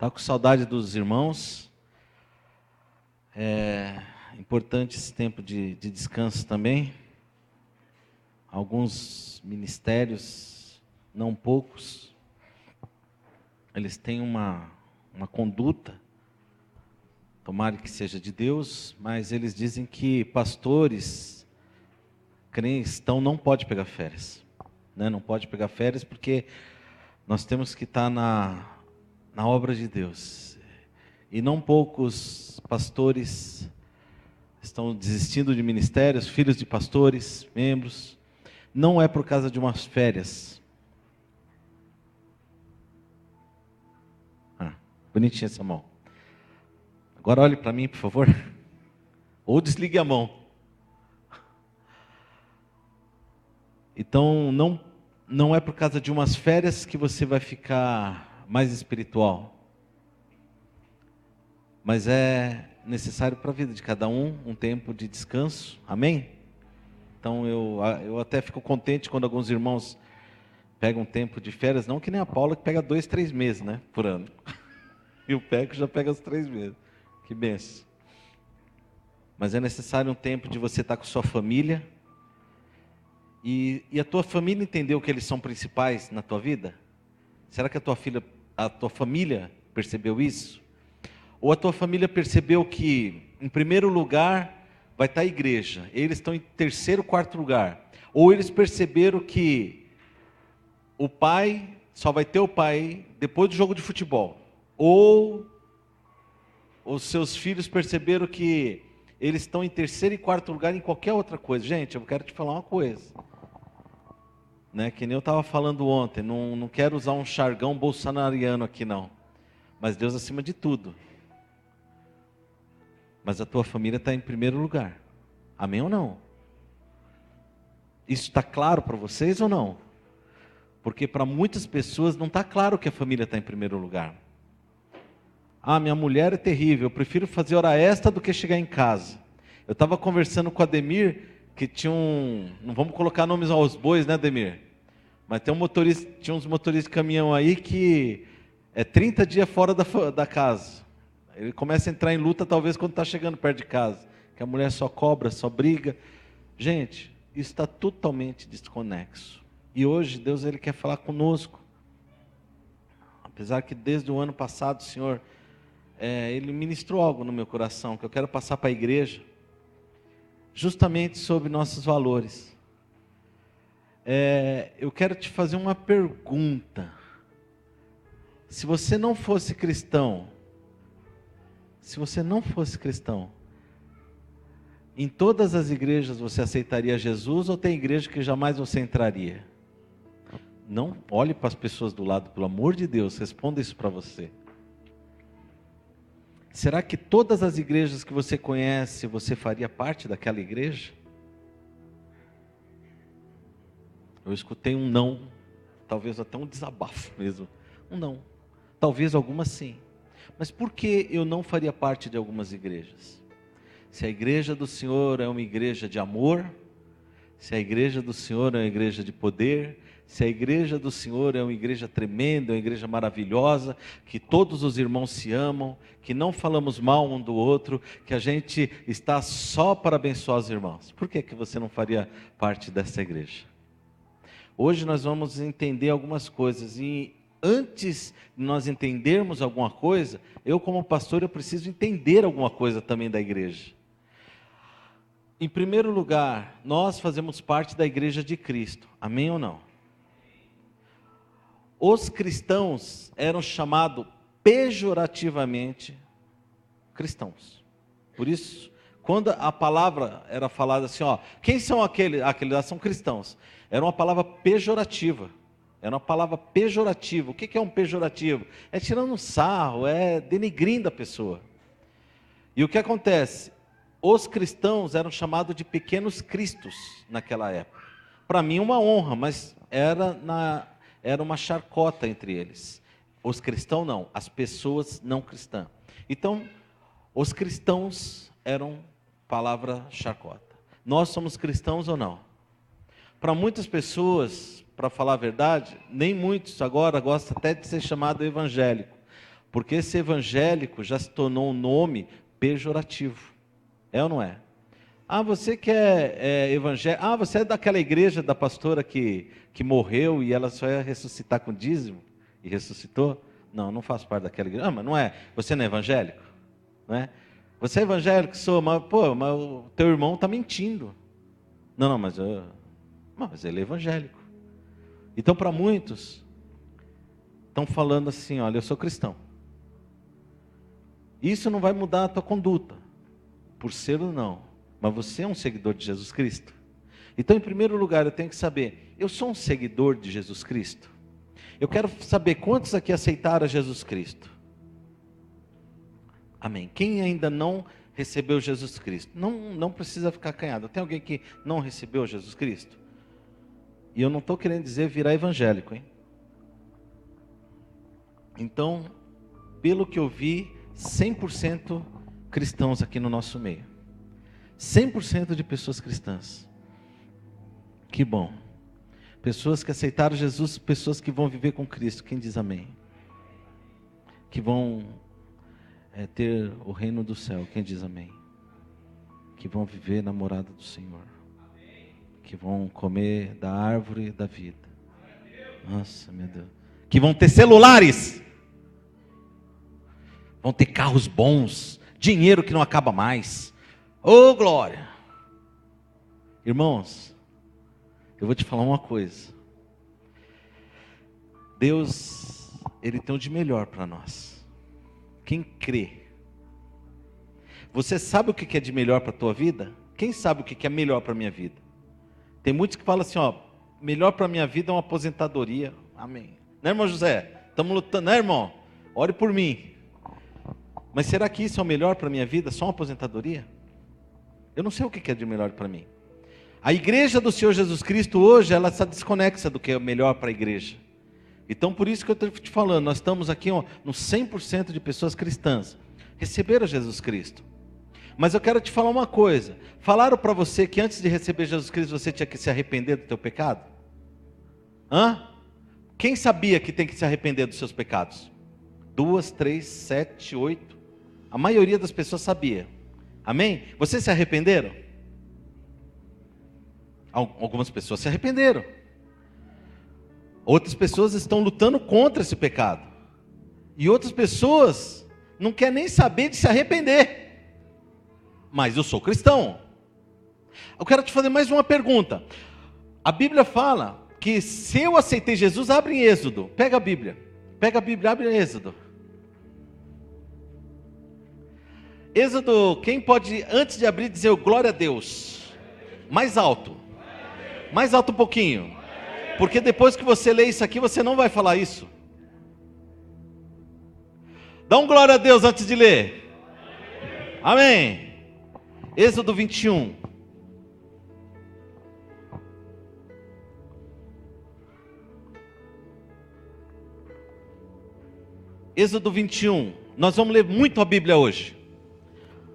Tá com saudade dos irmãos. É importante esse tempo de descanso também. Alguns ministérios, não poucos, eles têm uma conduta, tomara que seja de Deus, mas eles dizem que pastores, cristãos, não pode pegar férias. Né? Não pode pegar férias porque nós temos que estar na obra de Deus. E não poucos pastores estão desistindo de ministérios, filhos de pastores, membros. Não é por causa de umas férias. Bonitinha essa mão. Agora olhe para mim, por favor. Ou desligue a mão. Então, não é por causa de umas férias que você vai ficar mais espiritual. Mas é necessário para a vida de cada um tempo de descanso. Amém? Então, eu até fico contente quando alguns irmãos pegam um tempo de férias. Não que nem a Paula, que pega 2, 3 meses, né, por ano. E o Peco já pega os 3 meses. Que benção. Mas é necessário um tempo de você estar com sua família. E a tua família entendeu que eles são principais na tua vida? Será que a tua família percebeu isso? Ou a tua família percebeu que, em primeiro lugar, vai estar a igreja, eles estão em terceiro, quarto lugar? Ou eles perceberam que o pai, só vai ter o pai depois do jogo de futebol? Ou os seus filhos perceberam que eles estão em terceiro e quarto lugar em qualquer outra coisa? Gente, eu quero te falar uma coisa. Né, que nem eu estava falando ontem, não quero usar um jargão bolsonariano aqui não, mas Deus acima de tudo. Mas a tua família está em primeiro lugar, amém ou não? Isso está claro para vocês ou não? Porque para muitas pessoas não está claro que a família está em primeiro lugar. Minha mulher é terrível, eu prefiro fazer hora extra do que chegar em casa. Eu estava conversando com o Ademir, que tinha não vamos colocar nomes aos bois, né, Ademir? Mas tinha uns motoristas de caminhão aí que é 30 dias fora da casa. Ele começa a entrar em luta talvez quando está chegando perto de casa. Que a mulher só cobra, só briga. Gente, isso está totalmente desconexo. E hoje Deus ele quer falar conosco. Apesar que desde o ano passado o Senhor, Ele ministrou algo no meu coração, que eu quero passar para a igreja. Justamente sobre nossos valores. Eu quero te fazer uma pergunta. Se você não fosse cristão, em todas as igrejas você aceitaria Jesus ou tem igreja que jamais você entraria? Não olhe para as pessoas do lado, pelo amor de Deus, responda isso para você. Será que todas as igrejas que você conhece, você faria parte daquela igreja? Eu escutei um não, talvez até um desabafo mesmo. Um não, talvez algumas sim. Mas por que eu não faria parte de algumas igrejas? Se a igreja do Senhor é uma igreja de amor, se a igreja do Senhor é uma igreja de poder, se a igreja do Senhor é uma igreja tremenda, uma igreja maravilhosa, que todos os irmãos se amam, que não falamos mal um do outro, que a gente está só para abençoar os irmãos. Por que você não faria parte dessa igreja? Hoje nós vamos entender algumas coisas e antes de nós entendermos alguma coisa, eu como pastor eu preciso entender alguma coisa também da igreja. Em primeiro lugar, nós fazemos parte da igreja de Cristo, amém ou não? Os cristãos eram chamados pejorativamente cristãos. Por isso, quando a palavra era falada assim, quem são aqueles lá são cristãos. Era uma palavra pejorativa. O que é um pejorativo? É tirando um sarro, é denigrindo a pessoa. E o que acontece? Os cristãos eram chamados de pequenos cristos naquela época. Para mim uma honra, mas era uma chacota entre eles. Os cristãos não, as pessoas não cristãs. Então, os cristãos eram palavra chacota. Nós somos cristãos ou não? Para muitas pessoas, para falar a verdade, nem muitos agora gostam até de ser chamado evangélico. Porque esse evangélico já se tornou um nome pejorativo. É ou não é? Ah, você que é evangélico. Ah, você é daquela igreja da pastora que morreu e ela só ia ressuscitar com dízimo e ressuscitou? Não, não faço parte daquela igreja. Ah, mas não é. Você não é evangélico? Não é? Você é evangélico? Sou, mas o teu irmão está mentindo. Não, mas ele é evangélico. Então, para muitos, estão falando assim, olha, eu sou cristão. Isso não vai mudar a tua conduta, por ser ou não. Mas você é um seguidor de Jesus Cristo. Então, em primeiro lugar, eu tenho que saber, eu sou um seguidor de Jesus Cristo? Eu quero saber quantos aqui aceitaram Jesus Cristo. Amém. Quem ainda não recebeu Jesus Cristo? Não precisa ficar acanhado. Tem alguém que não recebeu Jesus Cristo? E eu não estou querendo dizer virar evangélico, hein? Então, pelo que eu vi, 100% cristãos aqui no nosso meio. 100% de pessoas cristãs. Que bom. Pessoas que aceitaram Jesus, pessoas que vão viver com Cristo. Quem diz amém? Que vão ter o reino do céu. Quem diz amém? Que vão viver na morada do Senhor. Que vão comer da árvore da vida. Nossa, meu Deus. Que vão ter celulares. Vão ter carros bons. Dinheiro que não acaba mais. Oh, glória! Irmãos, eu vou te falar uma coisa. Deus, Ele tem o de melhor para nós. Quem crê? Você sabe o que é de melhor para a tua vida? Quem sabe o que é melhor para a minha vida? Tem muitos que falam assim, ó, melhor para a minha vida é uma aposentadoria. Amém. Né, irmão José? Estamos lutando, né, irmão? Ore por mim. Mas será que isso é o melhor para a minha vida? Só uma aposentadoria? Eu não sei o que é de melhor para mim. A igreja do Senhor Jesus Cristo hoje, ela está desconexa do que é melhor para a igreja. Então, por isso que eu estou te falando, nós estamos aqui no 100% de pessoas cristãs. Receberam Jesus Cristo. Mas eu quero te falar uma coisa. Falaram para você que antes de receber Jesus Cristo, você tinha que se arrepender do teu pecado? Hã? Quem sabia que tem que se arrepender dos seus pecados? 2, 3, 7, 8. A maioria das pessoas sabia. Amém? Vocês se arrependeram? Algumas pessoas se arrependeram. Outras pessoas estão lutando contra esse pecado. E outras pessoas não querem nem saber de se arrepender. Mas eu sou cristão. Eu quero te fazer mais uma pergunta. A Bíblia fala que se eu aceitei Jesus, abre em Êxodo. Pega a Bíblia, abre em Êxodo. Êxodo, quem pode, antes de abrir, dizer glória a Deus? Mais alto um pouquinho, porque depois que você lê isso aqui, você não vai falar isso. Dá um glória a Deus antes de ler. Amém. Êxodo 21. Êxodo 21. Nós vamos ler muito a Bíblia hoje,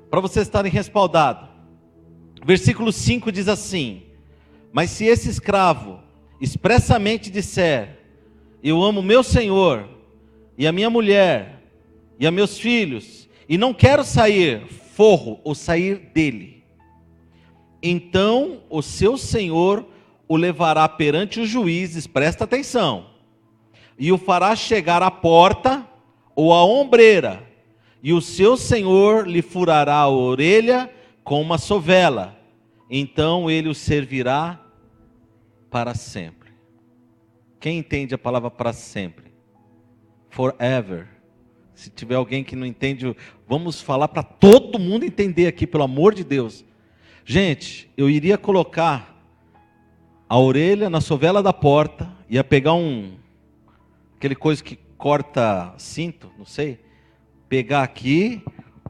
para vocês estarem respaldados. Versículo 5 diz assim: mas se esse escravo expressamente disser, eu amo meu Senhor, e a minha mulher, e a meus filhos, e não quero sair, forro ou sair dele, então o seu Senhor o levará perante os juízes, presta atenção, e o fará chegar à porta ou à ombreira, e o seu Senhor lhe furará a orelha com uma sovela, então ele o servirá para sempre. Quem entende a palavra para sempre? Forever. Se tiver alguém que não entende, vamos falar para todo mundo entender aqui, pelo amor de Deus. Gente, eu iria colocar a orelha na sovela da porta, ia pegar aquele coisa que corta cinto, não sei, pegar aqui,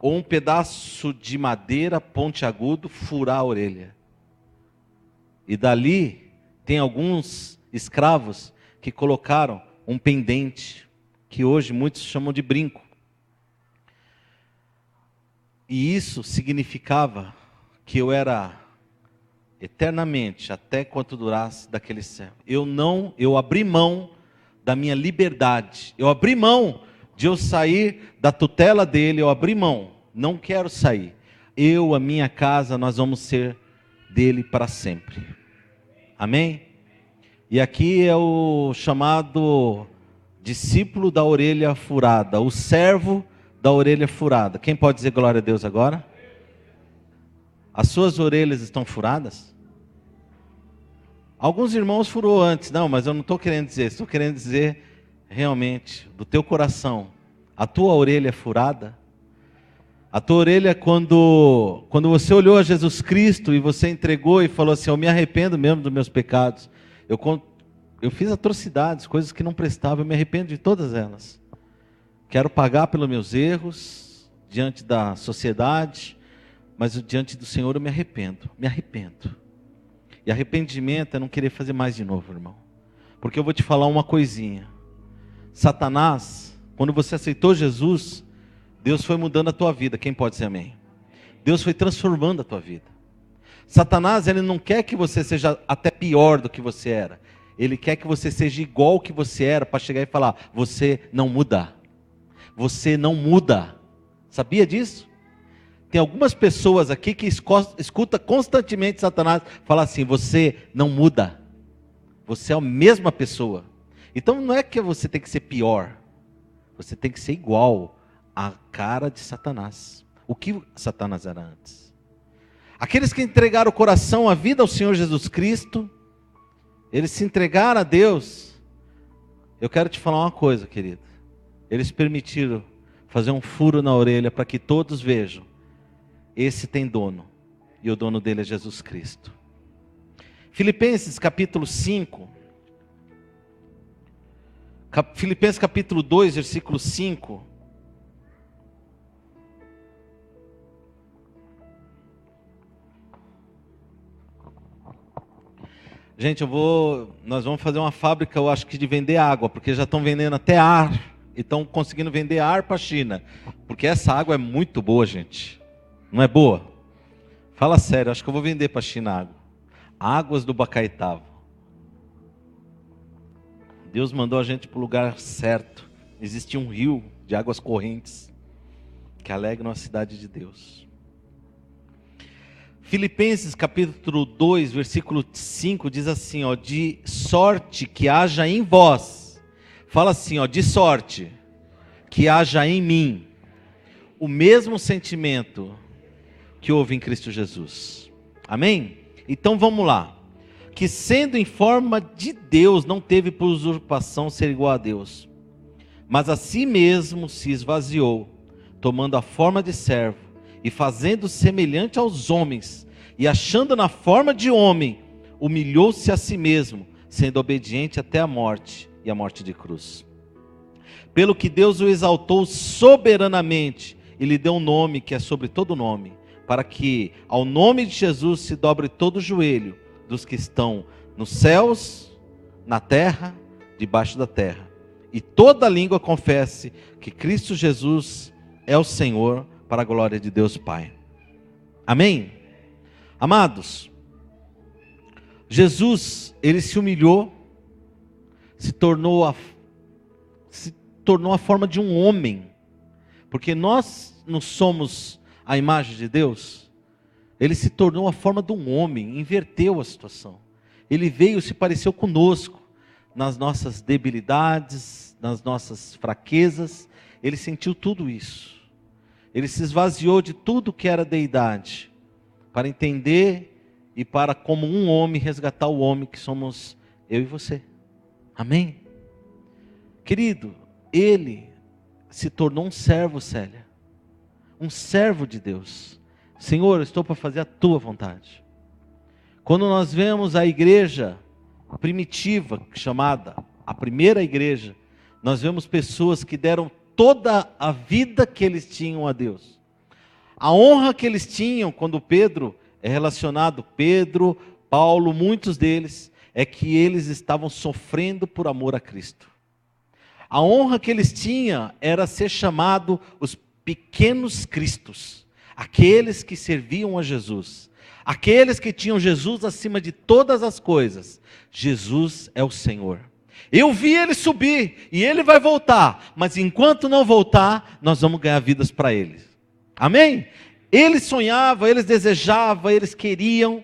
ou um pedaço de madeira pontiagudo, furar a orelha. E dali, tem alguns escravos que colocaram um pendente, que hoje muitos chamam de brinco. E isso significava que eu era eternamente, até quanto durasse daquele céu. Eu abri mão da minha liberdade. Eu abri mão de eu sair da tutela dele, eu abri mão, não quero sair. Eu, a minha casa, nós vamos ser dele para sempre. Amém? E aqui é o chamado discípulo da orelha furada, o servo da orelha furada. Quem pode dizer glória a Deus agora? As suas orelhas estão furadas? Alguns irmãos furou antes, não, mas eu não estou querendo dizer, estou querendo dizer realmente, do teu coração, a tua orelha é furada? A tua orelha, quando você olhou a Jesus Cristo e você entregou e falou assim, eu me arrependo mesmo dos meus pecados, eu fiz atrocidades, coisas que não prestavam, eu me arrependo de todas elas. Quero pagar pelos meus erros, diante da sociedade, mas diante do Senhor eu me arrependo. E arrependimento é não querer fazer mais de novo, irmão. Porque eu vou te falar uma coisinha. Satanás, quando você aceitou Jesus, Deus foi mudando a tua vida. Quem pode dizer amém? Deus foi transformando a tua vida. Satanás, ele não quer que você seja até pior do que você era. Ele quer que você seja igual ao que você era, para chegar e falar, você não muda. Você não muda. Sabia disso? Tem algumas pessoas aqui que escuta constantemente Satanás falar assim, você não muda. Você é a mesma pessoa. Então não é que você tem que ser pior. Você tem que ser igual à cara de Satanás. O que Satanás era antes. Aqueles que entregaram o coração, a vida ao Senhor Jesus Cristo, eles se entregaram a Deus. Eu quero te falar uma coisa, querido. Eles permitiram fazer um furo na orelha para que todos vejam. Esse tem dono. E o dono dele é Jesus Cristo. Filipenses capítulo 5. Filipenses capítulo 2, versículo 5. Gente, nós vamos fazer uma fábrica, eu acho que de vender água, porque já estão vendendo até ar, e estão conseguindo vender ar para a China, porque essa água é muito boa, gente, não é boa? Fala sério, acho que eu vou vender para a China água. Águas do Bacaitava. Deus mandou a gente para o lugar certo, existe um rio de águas correntes, que alegram a cidade de Deus. Filipenses capítulo 2, versículo 5 diz assim, ó, de sorte que haja em vós, fala assim, ó, de sorte que haja em mim o mesmo sentimento que houve em Cristo Jesus. Amém? Então vamos lá. Que sendo em forma de Deus, não teve por usurpação ser igual a Deus, mas a si mesmo se esvaziou, tomando a forma de servo, e fazendo semelhante aos homens, e achando na forma de homem, humilhou-se a si mesmo, sendo obediente até a morte, e a morte de cruz. Pelo que Deus o exaltou soberanamente, e lhe deu um nome que é sobre todo nome, para que ao nome de Jesus se dobre todo o joelho, dos que estão nos céus, na terra, debaixo da terra, e toda língua confesse que Cristo Jesus é o Senhor, para a glória de Deus Pai. Amém? Amados, Jesus, ele se humilhou, se tornou a forma de um homem, porque nós não somos a imagem de Deus. Ele se tornou a forma de um homem, inverteu a situação. Ele veio, se pareceu conosco, nas nossas debilidades, nas nossas fraquezas, ele sentiu tudo isso. Ele se esvaziou de tudo que era deidade, para entender e para, como um homem, resgatar o homem que somos eu e você. Amém? Querido, ele se tornou um servo, Célia. Um servo de Deus. Senhor, eu estou para fazer a tua vontade. Quando nós vemos a igreja primitiva, chamada a primeira igreja, nós vemos pessoas que deram toda a vida que eles tinham a Deus. A honra que eles tinham, quando Pedro é relacionado, Pedro, Paulo, muitos deles, é que eles estavam sofrendo por amor a Cristo. A honra que eles tinham era ser chamado os pequenos cristos, aqueles que serviam a Jesus, aqueles que tinham Jesus acima de todas as coisas. Jesus é o Senhor. Eu vi ele subir e ele vai voltar, mas enquanto não voltar, nós vamos ganhar vidas para ele. Amém? Eles sonhavam, eles desejavam, eles queriam.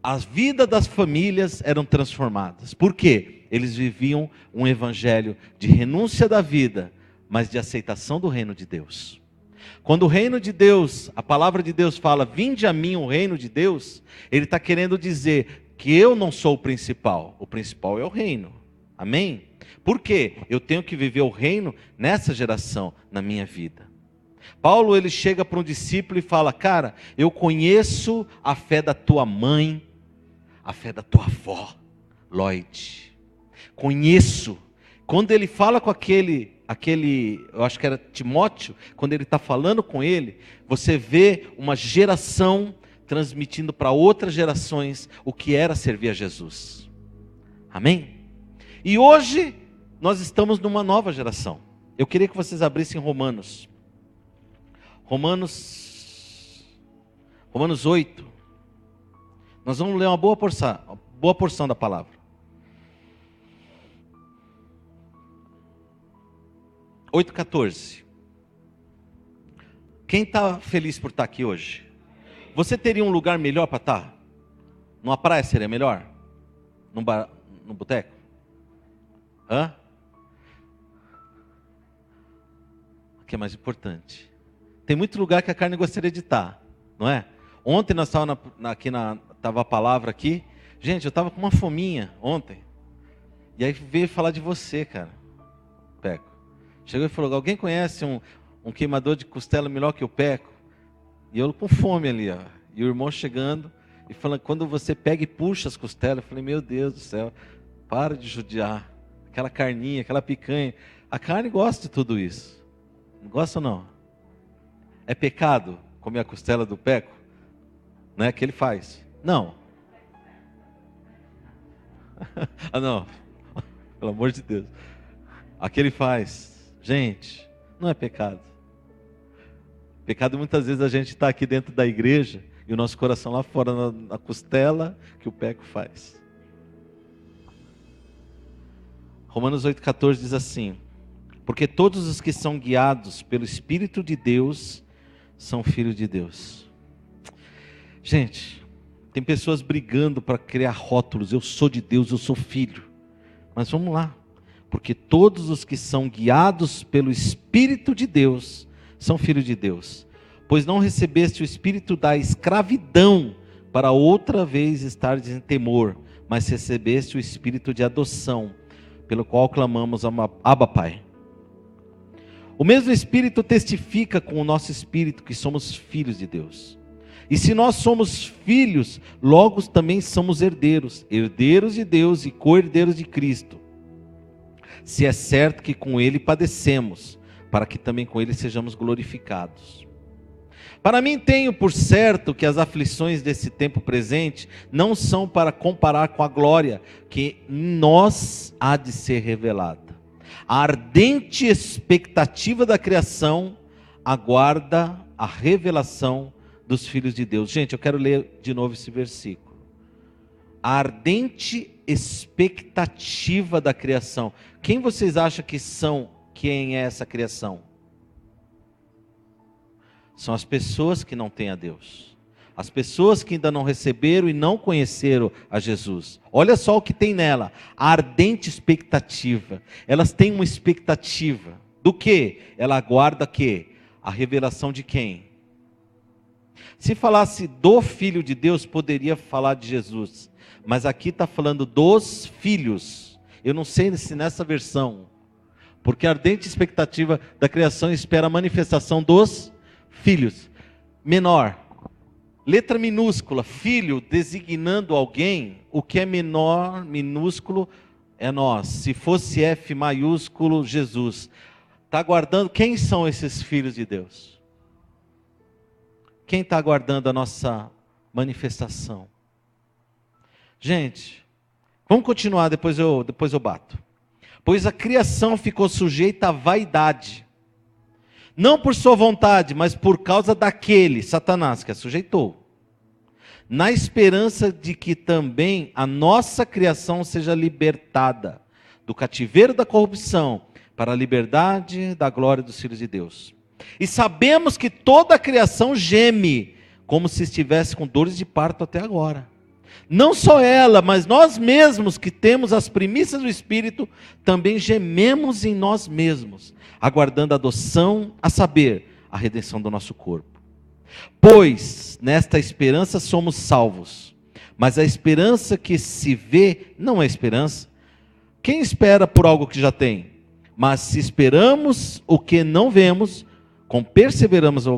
A vida das famílias eram transformadas. Por quê? Eles viviam um evangelho de renúncia da vida, mas de aceitação do reino de Deus. Quando o reino de Deus, a palavra de Deus fala, vinde a mim o reino de Deus, ele está querendo dizer que eu não sou o principal é o reino. Amém? Por quê? Eu tenho que viver o reino nessa geração, na minha vida. Paulo, ele chega para um discípulo e fala, cara, eu conheço a fé da tua mãe, a fé da tua avó, Lloyd. Conheço. Quando ele fala com aquele, eu acho que era Timóteo, quando ele está falando com ele, você vê uma geração transmitindo para outras gerações o que era servir a Jesus. Amém? E hoje, nós estamos numa nova geração. Eu queria que vocês abrissem Romanos 8. Nós vamos ler uma boa porção da palavra. 8,14. Quem está feliz por estar aqui hoje? Você teria um lugar melhor para estar? Numa praia seria melhor? Num boteco? Hã? O que é mais importante? Tem muito lugar que a carne gostaria de estar, não é? Ontem nós estávamos estava a palavra aqui. Gente, eu estava com uma fominha ontem. E aí veio falar de você, cara. Peco. Chegou e falou, alguém conhece um queimador de costela melhor que o Peco? E eu com fome ali, ó. E o irmão chegando e falando, quando você pega e puxa as costelas, eu falei, meu Deus do céu, para de judiar. Aquela carninha, aquela picanha. A carne gosta de tudo isso. Não gosta ou não? É pecado comer a costela do Peco? Não é que ele faz? Não. Ah, não. Pelo amor de Deus. Aquele faz. Gente, não é pecado. Pecado muitas vezes a gente está aqui dentro da igreja e o nosso coração lá fora na costela que o Peco faz. Romanos 8,14 diz assim, porque todos os que são guiados pelo Espírito de Deus são filhos de Deus. Gente, tem pessoas brigando para criar rótulos, eu sou de Deus, eu sou filho. Mas vamos lá, porque todos os que são guiados pelo Espírito de Deus são filhos de Deus. Pois não recebeste o espírito da escravidão para outra vez estar em temor, mas recebeste o espírito de adoção, pelo qual clamamos Abba Pai. O mesmo Espírito testifica com o nosso espírito que somos filhos de Deus. E se nós somos filhos, logo também somos herdeiros, herdeiros de Deus e co-herdeiros de Cristo. Se é certo que com Ele padecemos, para que também com Ele sejamos glorificados. Para mim tenho por certo que as aflições desse tempo presente não são para comparar com a glória que em nós há de ser revelada. A ardente expectativa da criação aguarda a revelação dos filhos de Deus. Gente, eu quero ler de novo esse versículo. A ardente expectativa da criação. Quem vocês acham que são? Quem é essa criação? São as pessoas que não têm a Deus. As pessoas que ainda não receberam e não conheceram a Jesus. Olha só o que tem nela. A ardente expectativa. Elas têm uma expectativa. Do quê? Ela aguarda quê? A revelação de quem? Se falasse do Filho de Deus, poderia falar de Jesus. Mas aqui está falando dos filhos. Eu não sei se nessa versão. Porque a ardente expectativa da criação espera a manifestação dos filhos. Menor. Letra minúscula, filho, designando alguém, o que é menor, minúsculo, é nós. Se fosse F maiúsculo, Jesus. Está aguardando, quem são esses filhos de Deus? Quem está aguardando a nossa manifestação? Gente, vamos continuar, depois eu bato. Pois a criação ficou sujeita à vaidade. Não por sua vontade, mas por causa daquele, Satanás, que a sujeitou. Na esperança de que também a nossa criação seja libertada do cativeiro da corrupção, para a liberdade da glória dos filhos de Deus. E sabemos que toda a criação geme, como se estivesse com dores de parto até agora. Não só ela, mas nós mesmos que temos as primícias do Espírito, também gememos em nós mesmos, aguardando a adoção, a saber, a redenção do nosso corpo. Pois nesta esperança somos salvos, mas a esperança que se vê não é esperança. Quem espera por algo que já tem? Mas se esperamos o que não vemos, com perseverança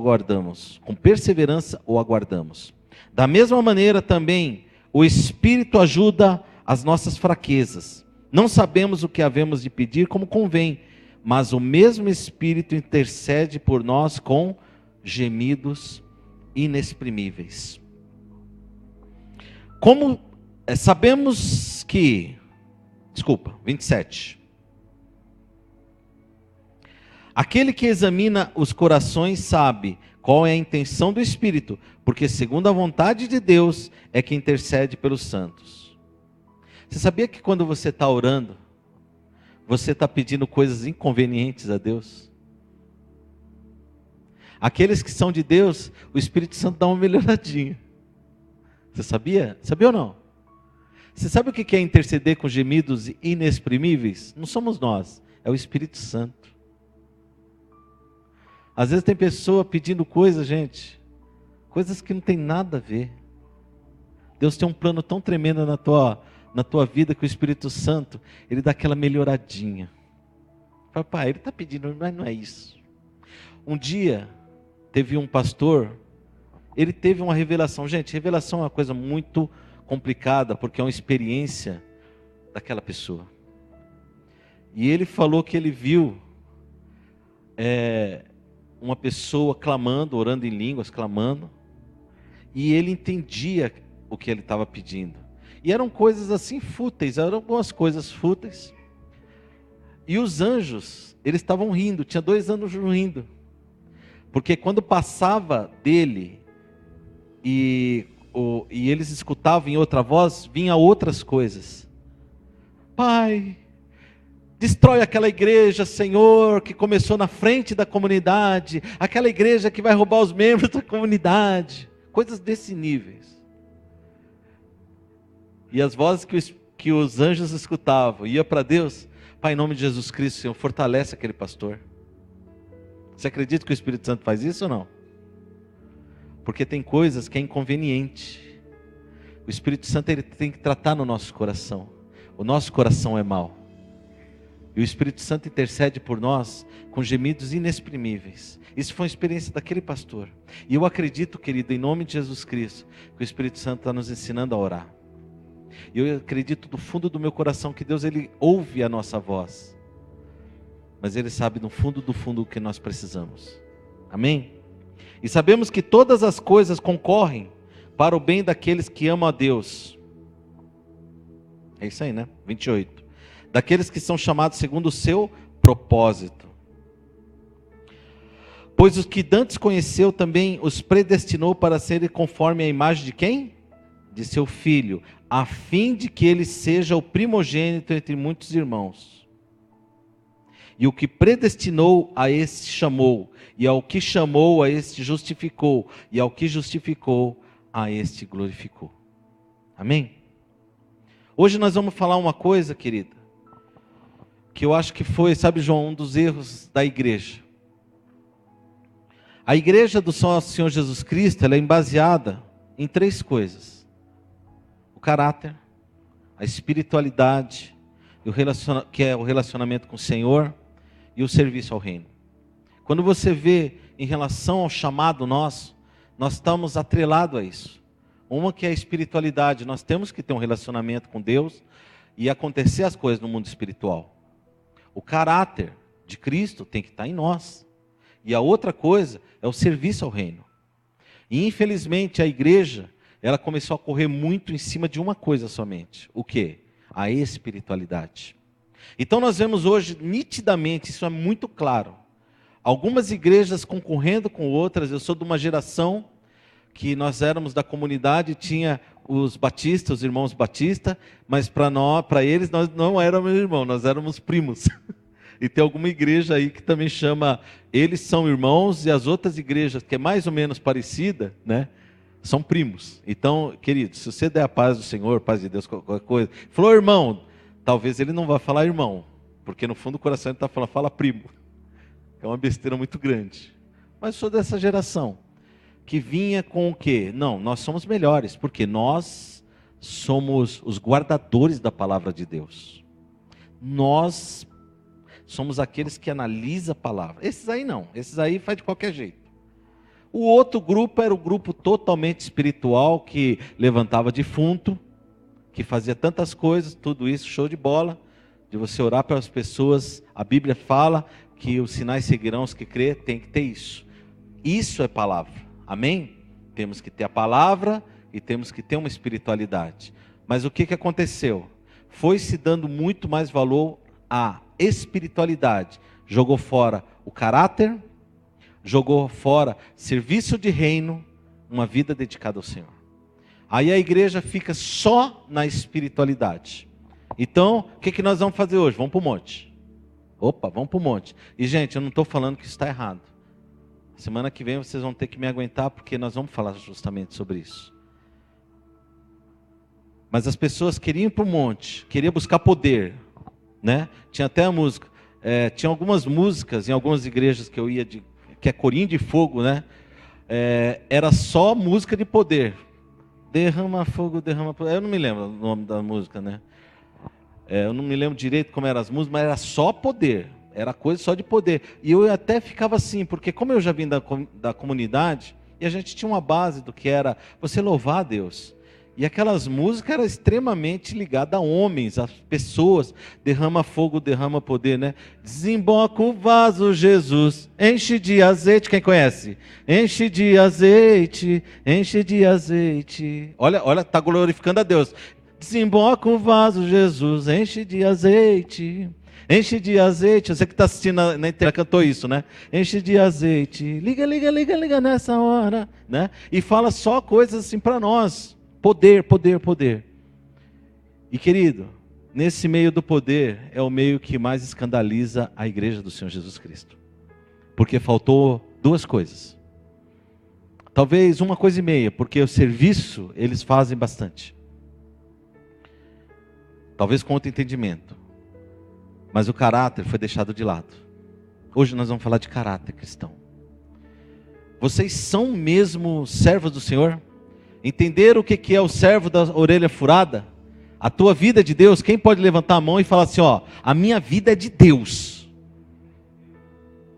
o aguardamos. Da mesma maneira também, o Espírito ajuda as nossas fraquezas. Não sabemos o que havemos de pedir como convém, mas o mesmo Espírito intercede por nós com gemidos inexprimíveis. Como sabemos que... 27. Aquele que examina os corações sabe qual é a intenção do Espírito, porque segundo a vontade de Deus é que intercede pelos santos. Você sabia que quando você está orando, você está pedindo coisas inconvenientes a Deus? Aqueles que são de Deus, o Espírito Santo dá uma melhoradinha. Você sabia? Sabia ou não? Você sabe o que é interceder com gemidos inexprimíveis? Não somos nós, é o Espírito Santo. Às vezes tem pessoa pedindo coisas, gente, coisas que não tem nada a ver. Deus tem um plano tão tremendo na tua vida que o Espírito Santo, ele dá aquela melhoradinha. Papai, ele está pedindo, mas não é isso. Um dia, teve um pastor, ele teve uma revelação. Gente, revelação é uma coisa muito complicada, porque é uma experiência daquela pessoa. E ele falou que ele viu uma pessoa clamando, orando em línguas, clamando, e ele entendia o que ele estava pedindo. E eram coisas assim fúteis, eram algumas coisas fúteis. E os anjos, eles estavam rindo, tinha 2 anjos rindo. Porque quando passava dele, e eles escutavam em outra voz, vinha outras coisas. Pai, destrói aquela igreja, Senhor, que começou na frente da comunidade, aquela igreja que vai roubar os membros da comunidade, coisas desse nível. E as vozes que os anjos escutavam, ia para Deus: Pai, em nome de Jesus Cristo, Senhor, fortalece aquele pastor. Você acredita que o Espírito Santo faz isso ou não? Porque tem coisas que é inconveniente. O Espírito Santo, ele tem que tratar no nosso coração. O nosso coração é mau. E o Espírito Santo intercede por nós com gemidos inexprimíveis. Isso foi uma experiência daquele pastor. E eu acredito, querido, em nome de Jesus Cristo, que o Espírito Santo está nos ensinando a orar. E eu acredito do fundo do meu coração que Deus, ele ouve a nossa voz. Mas ele sabe no fundo do fundo o que nós precisamos. Amém? E sabemos que todas as coisas concorrem para o bem daqueles que amam a Deus. É isso aí, né? 28. Daqueles que são chamados segundo o seu propósito. Pois os que dantes conheceu também os predestinou para serem conforme a imagem de quem? De seu filho, a fim de que ele seja o primogênito entre muitos irmãos. E o que predestinou a este chamou, e ao que chamou a este justificou, e ao que justificou a este glorificou. Amém? Hoje nós vamos falar uma coisa, querida, que eu acho que foi, sabe, João, um dos erros da igreja. A igreja do nosso Senhor Jesus Cristo, ela é baseada em 3 coisas: o caráter, a espiritualidade, que é o relacionamento com o Senhor, e o serviço ao reino. Quando você vê em relação ao chamado nosso, nós estamos atrelados a isso. Uma que é a espiritualidade, nós temos que ter um relacionamento com Deus e acontecer as coisas no mundo espiritual. O caráter de Cristo tem que estar em nós. E a outra coisa é o serviço ao reino. E infelizmente a igreja, ela começou a correr muito em cima de uma coisa somente. O quê? A espiritualidade. Então nós vemos hoje nitidamente, isso é muito claro, algumas igrejas concorrendo com outras. Eu sou de uma geração que nós éramos da comunidade, tinha os batistas, os irmãos batistas, mas para eles nós não éramos irmãos, nós éramos primos. E tem alguma igreja aí que também chama, eles são irmãos, e as outras igrejas, que é mais ou menos parecida, né, são primos. Então, querido, se você der a paz do Senhor, paz de Deus, qualquer coisa, falou irmão, talvez ele não vá falar irmão, porque no fundo do coração ele está falando, fala primo. É uma besteira muito grande. Mas sou dessa geração, que vinha com o quê? Não, nós somos melhores, porque nós somos os guardadores da palavra de Deus. Nós somos aqueles que analisam a palavra. Esses aí não, esses aí faz de qualquer jeito. O outro grupo era o grupo totalmente espiritual, que levantava defunto, que fazia tantas coisas, tudo isso, show de bola, de você orar para as pessoas. A Bíblia fala que os sinais seguirão os que crê, tem que ter isso. Isso é palavra, amém? Temos que ter a palavra e temos que ter uma espiritualidade. Mas o que aconteceu? Foi se dando muito mais valor à espiritualidade. Jogou fora o caráter, jogou fora serviço de reino, uma vida dedicada ao Senhor. Aí a igreja fica só na espiritualidade. Então, o que nós vamos fazer hoje? Vamos para o monte. Opa, vamos para o monte. E gente, eu não estou falando que isso está errado. Semana que vem vocês vão ter que me aguentar, porque nós vamos falar justamente sobre isso. Mas as pessoas queriam ir para o monte, queriam buscar poder, né? Tinha até a música, tinha algumas músicas em algumas igrejas que eu ia, que é corinho de fogo, né? Era só música de poder. Derrama fogo, derrama poder. Eu não me lembro o nome da música, né? Eu não me lembro direito como eram as músicas, mas era só poder. Era coisa só de poder. E eu até ficava assim, porque como eu já vim da comunidade, e a gente tinha uma base do que era você louvar a Deus. E aquelas músicas eram extremamente ligadas a homens, a pessoas. Derrama fogo, derrama poder, né? Desemboca o vaso, Jesus, enche de azeite. Quem conhece? Enche de azeite, enche de azeite. Olha, está glorificando a Deus. Desemboca o vaso, Jesus, enche de azeite. Enche de azeite. Você que está assistindo na internet cantou isso, né? Enche de azeite. Liga, liga, liga, liga nessa hora, né? E fala só coisas assim para nós. Poder, poder, poder. E querido, nesse meio do poder é o meio que mais escandaliza a igreja do Senhor Jesus Cristo. Porque faltou duas coisas. Talvez uma coisa e meia, porque o serviço eles fazem bastante. Talvez com outro entendimento. Mas o caráter foi deixado de lado. Hoje nós vamos falar de caráter cristão. Vocês são mesmo servos do Senhor? Entenderam o que é o servo da orelha furada? A tua vida é de Deus? Quem pode levantar a mão e falar assim, ó, a minha vida é de Deus?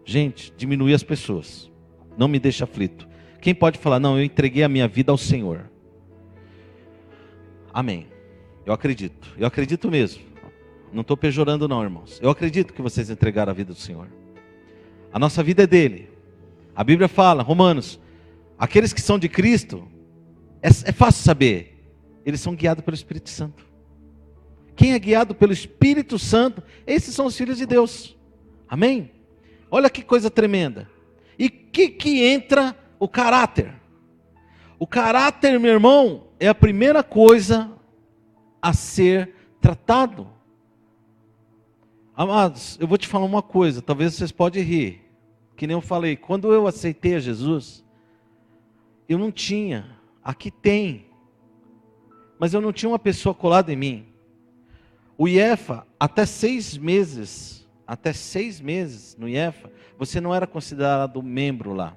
Gente, diminuir as pessoas. Não me deixe aflito. Quem pode falar, não, eu entreguei a minha vida ao Senhor? Amém. Eu acredito mesmo. Não estou pejorando não, irmãos. Eu acredito que vocês entregaram a vida do Senhor. A nossa vida é dele. A Bíblia fala, Romanos, aqueles que são de Cristo, é fácil saber, eles são guiados pelo Espírito Santo. Quem é guiado pelo Espírito Santo, esses são os filhos de Deus. Amém? Olha que coisa tremenda. E que entra o caráter? O caráter, meu irmão, é a primeira coisa a ser tratado. Amados, eu vou te falar uma coisa, talvez vocês podem rir. Que nem eu falei, quando eu aceitei a Jesus, eu não tinha, aqui tem, mas eu não tinha uma pessoa colada em mim. O IEFA, até 6 meses no IEFA, você não era considerado membro lá.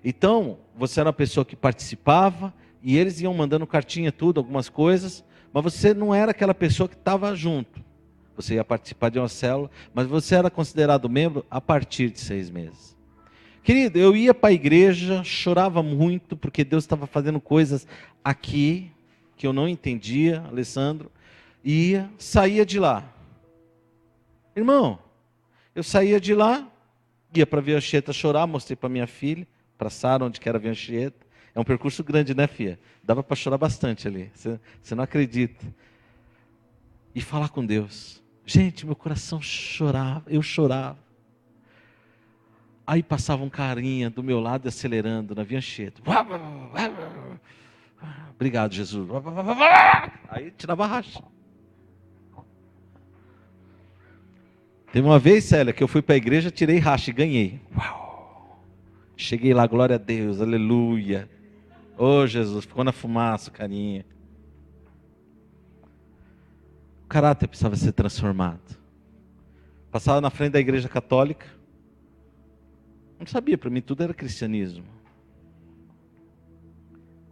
Então, você era uma pessoa que participava, e eles iam mandando cartinha, tudo, algumas coisas, mas você não era aquela pessoa que estava junto. Você ia participar de uma célula, mas você era considerado membro a partir de 6 meses. Querido, eu ia para a igreja, chorava muito, porque Deus estava fazendo coisas aqui, que eu não entendia, Alessandro, ia, saía de lá. Irmão, eu saía de lá, ia para a Via Anchieta chorar, mostrei para minha filha, para Sara, onde que era a Via Anchieta. É um percurso grande, né, filha? Dava para chorar bastante ali, você não acredita. E falar com Deus. Gente, meu coração chorava, eu chorava. Aí passava um carinha do meu lado acelerando na Via Anchieta. Obrigado, Jesus. Aí tirava a racha. Teve uma vez, Célia, que eu fui para a igreja, tirei racha e ganhei. Uau. Cheguei lá, glória a Deus, aleluia. Ô Jesus, ficou na fumaça, carinha. O caráter precisava ser transformado. Passava na frente da igreja católica. Não sabia, para mim tudo era cristianismo.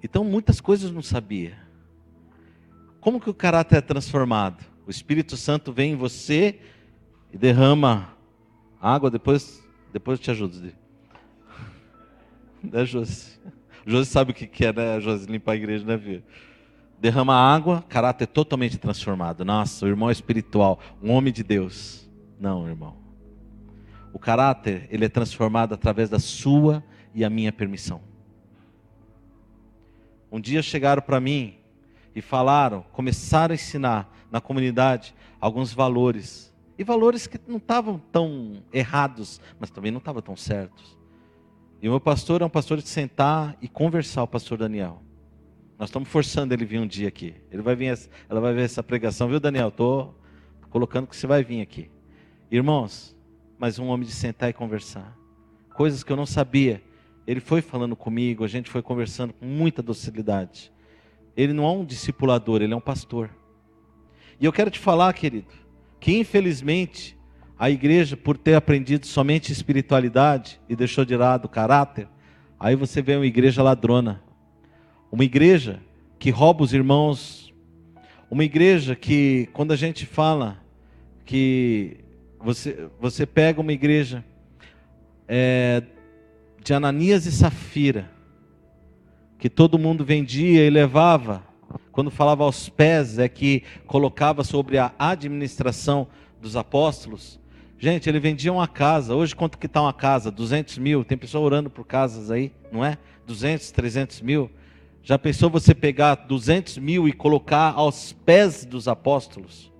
Então muitas coisas não sabia. Como que o caráter é transformado? O Espírito Santo vem em você e derrama água, depois eu te ajudo. Né, Josi? Josi sabe o que é, né, Josi, limpar a igreja, né, viu? Derrama água, caráter totalmente transformado. Nossa, o irmão é espiritual, um homem de Deus. Não, irmão. O caráter, ele é transformado através da sua e a minha permissão. Um dia chegaram para mim e falaram, começaram a ensinar na comunidade alguns valores. E valores que não estavam tão errados, mas também não estavam tão certos. E o meu pastor é um pastor de sentar e conversar, o pastor Daniel. Nós estamos forçando ele vir um dia aqui. Ela vai ver essa pregação, viu, Daniel? Estou colocando que você vai vir aqui. Irmãos, mas um homem de sentar e conversar. Coisas que eu não sabia. Ele foi falando comigo, a gente foi conversando com muita docilidade. Ele não é um discipulador, ele é um pastor. E eu quero te falar, querido, que infelizmente a igreja, por ter aprendido somente espiritualidade e deixou de lado o caráter, aí você vê uma igreja ladrona. Uma igreja que rouba os irmãos. Uma igreja que, quando a gente fala que você pega uma igreja de Ananias e Safira, que todo mundo vendia e levava, quando falava aos pés, é que colocava sobre a administração dos apóstolos. Gente, ele vendia uma casa. Hoje quanto que está uma casa? 200 mil. Tem pessoa orando por casas aí, não é? 200, 300 mil. Já pensou você pegar 200 mil e colocar aos pés dos apóstolos?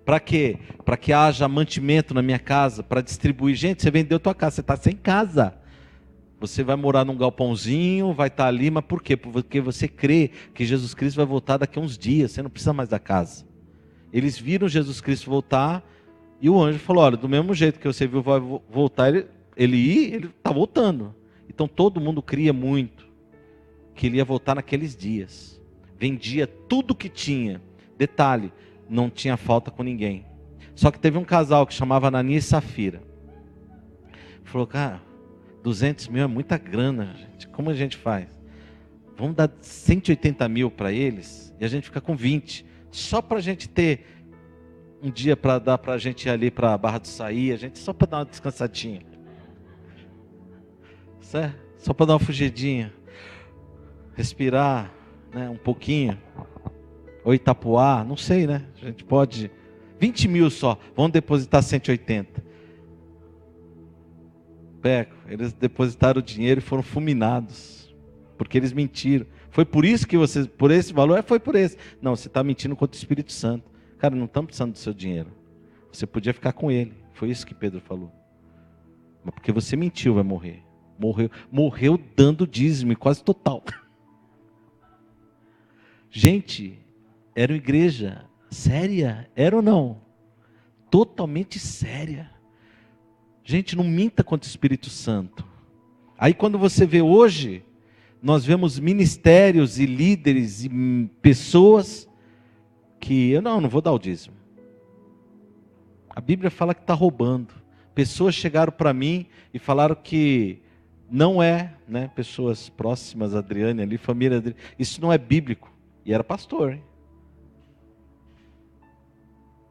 Para quê? Para que haja mantimento na minha casa, para distribuir. Gente, você vendeu tua casa, você está sem casa. Você vai morar num galpãozinho, vai estar ali, mas por quê? Porque você crê que Jesus Cristo vai voltar daqui a uns dias, você não precisa mais da casa. Eles viram Jesus Cristo voltar, e o anjo falou, olha, do mesmo jeito que você viu vai voltar, ele está voltando. Então todo mundo cria muito, que ele ia voltar naqueles dias. Vendia tudo que tinha. Detalhe, não tinha falta com ninguém. Só que teve um casal que chamava Ananias e Safira. Falou, cara, 200 mil é muita grana, gente. Como a gente faz? Vamos dar 180 mil para eles e a gente fica com 20. Só para a gente ter um dia para dar para a gente ir ali para a Barra do Saí, só para dar uma descansadinha. Certo? Só para dar uma fugidinha. Respirar, né, um pouquinho. Ou Itapuá, não sei, né? A gente pode... 20 mil só, vamos depositar 180. Peco, eles depositaram o dinheiro e foram fulminados. Porque eles mentiram. Foi por isso que você, por esse valor, foi por esse. Não, você está mentindo contra o Espírito Santo. Cara, não estamos precisando do seu dinheiro. Você podia ficar com ele. Foi isso que Pedro falou. Mas porque você mentiu, vai morrer. Morreu dando dízimo, quase total. Gente, era uma igreja séria, era ou não? Totalmente séria. Gente, não minta contra o Espírito Santo. Aí quando você vê hoje, nós vemos ministérios e líderes e pessoas que, eu não vou dar o dízimo. A Bíblia fala que está roubando. Pessoas chegaram para mim e falaram que não é, né, pessoas próximas, Adriane ali, família Adriane, isso não é bíblico. E era pastor, hein?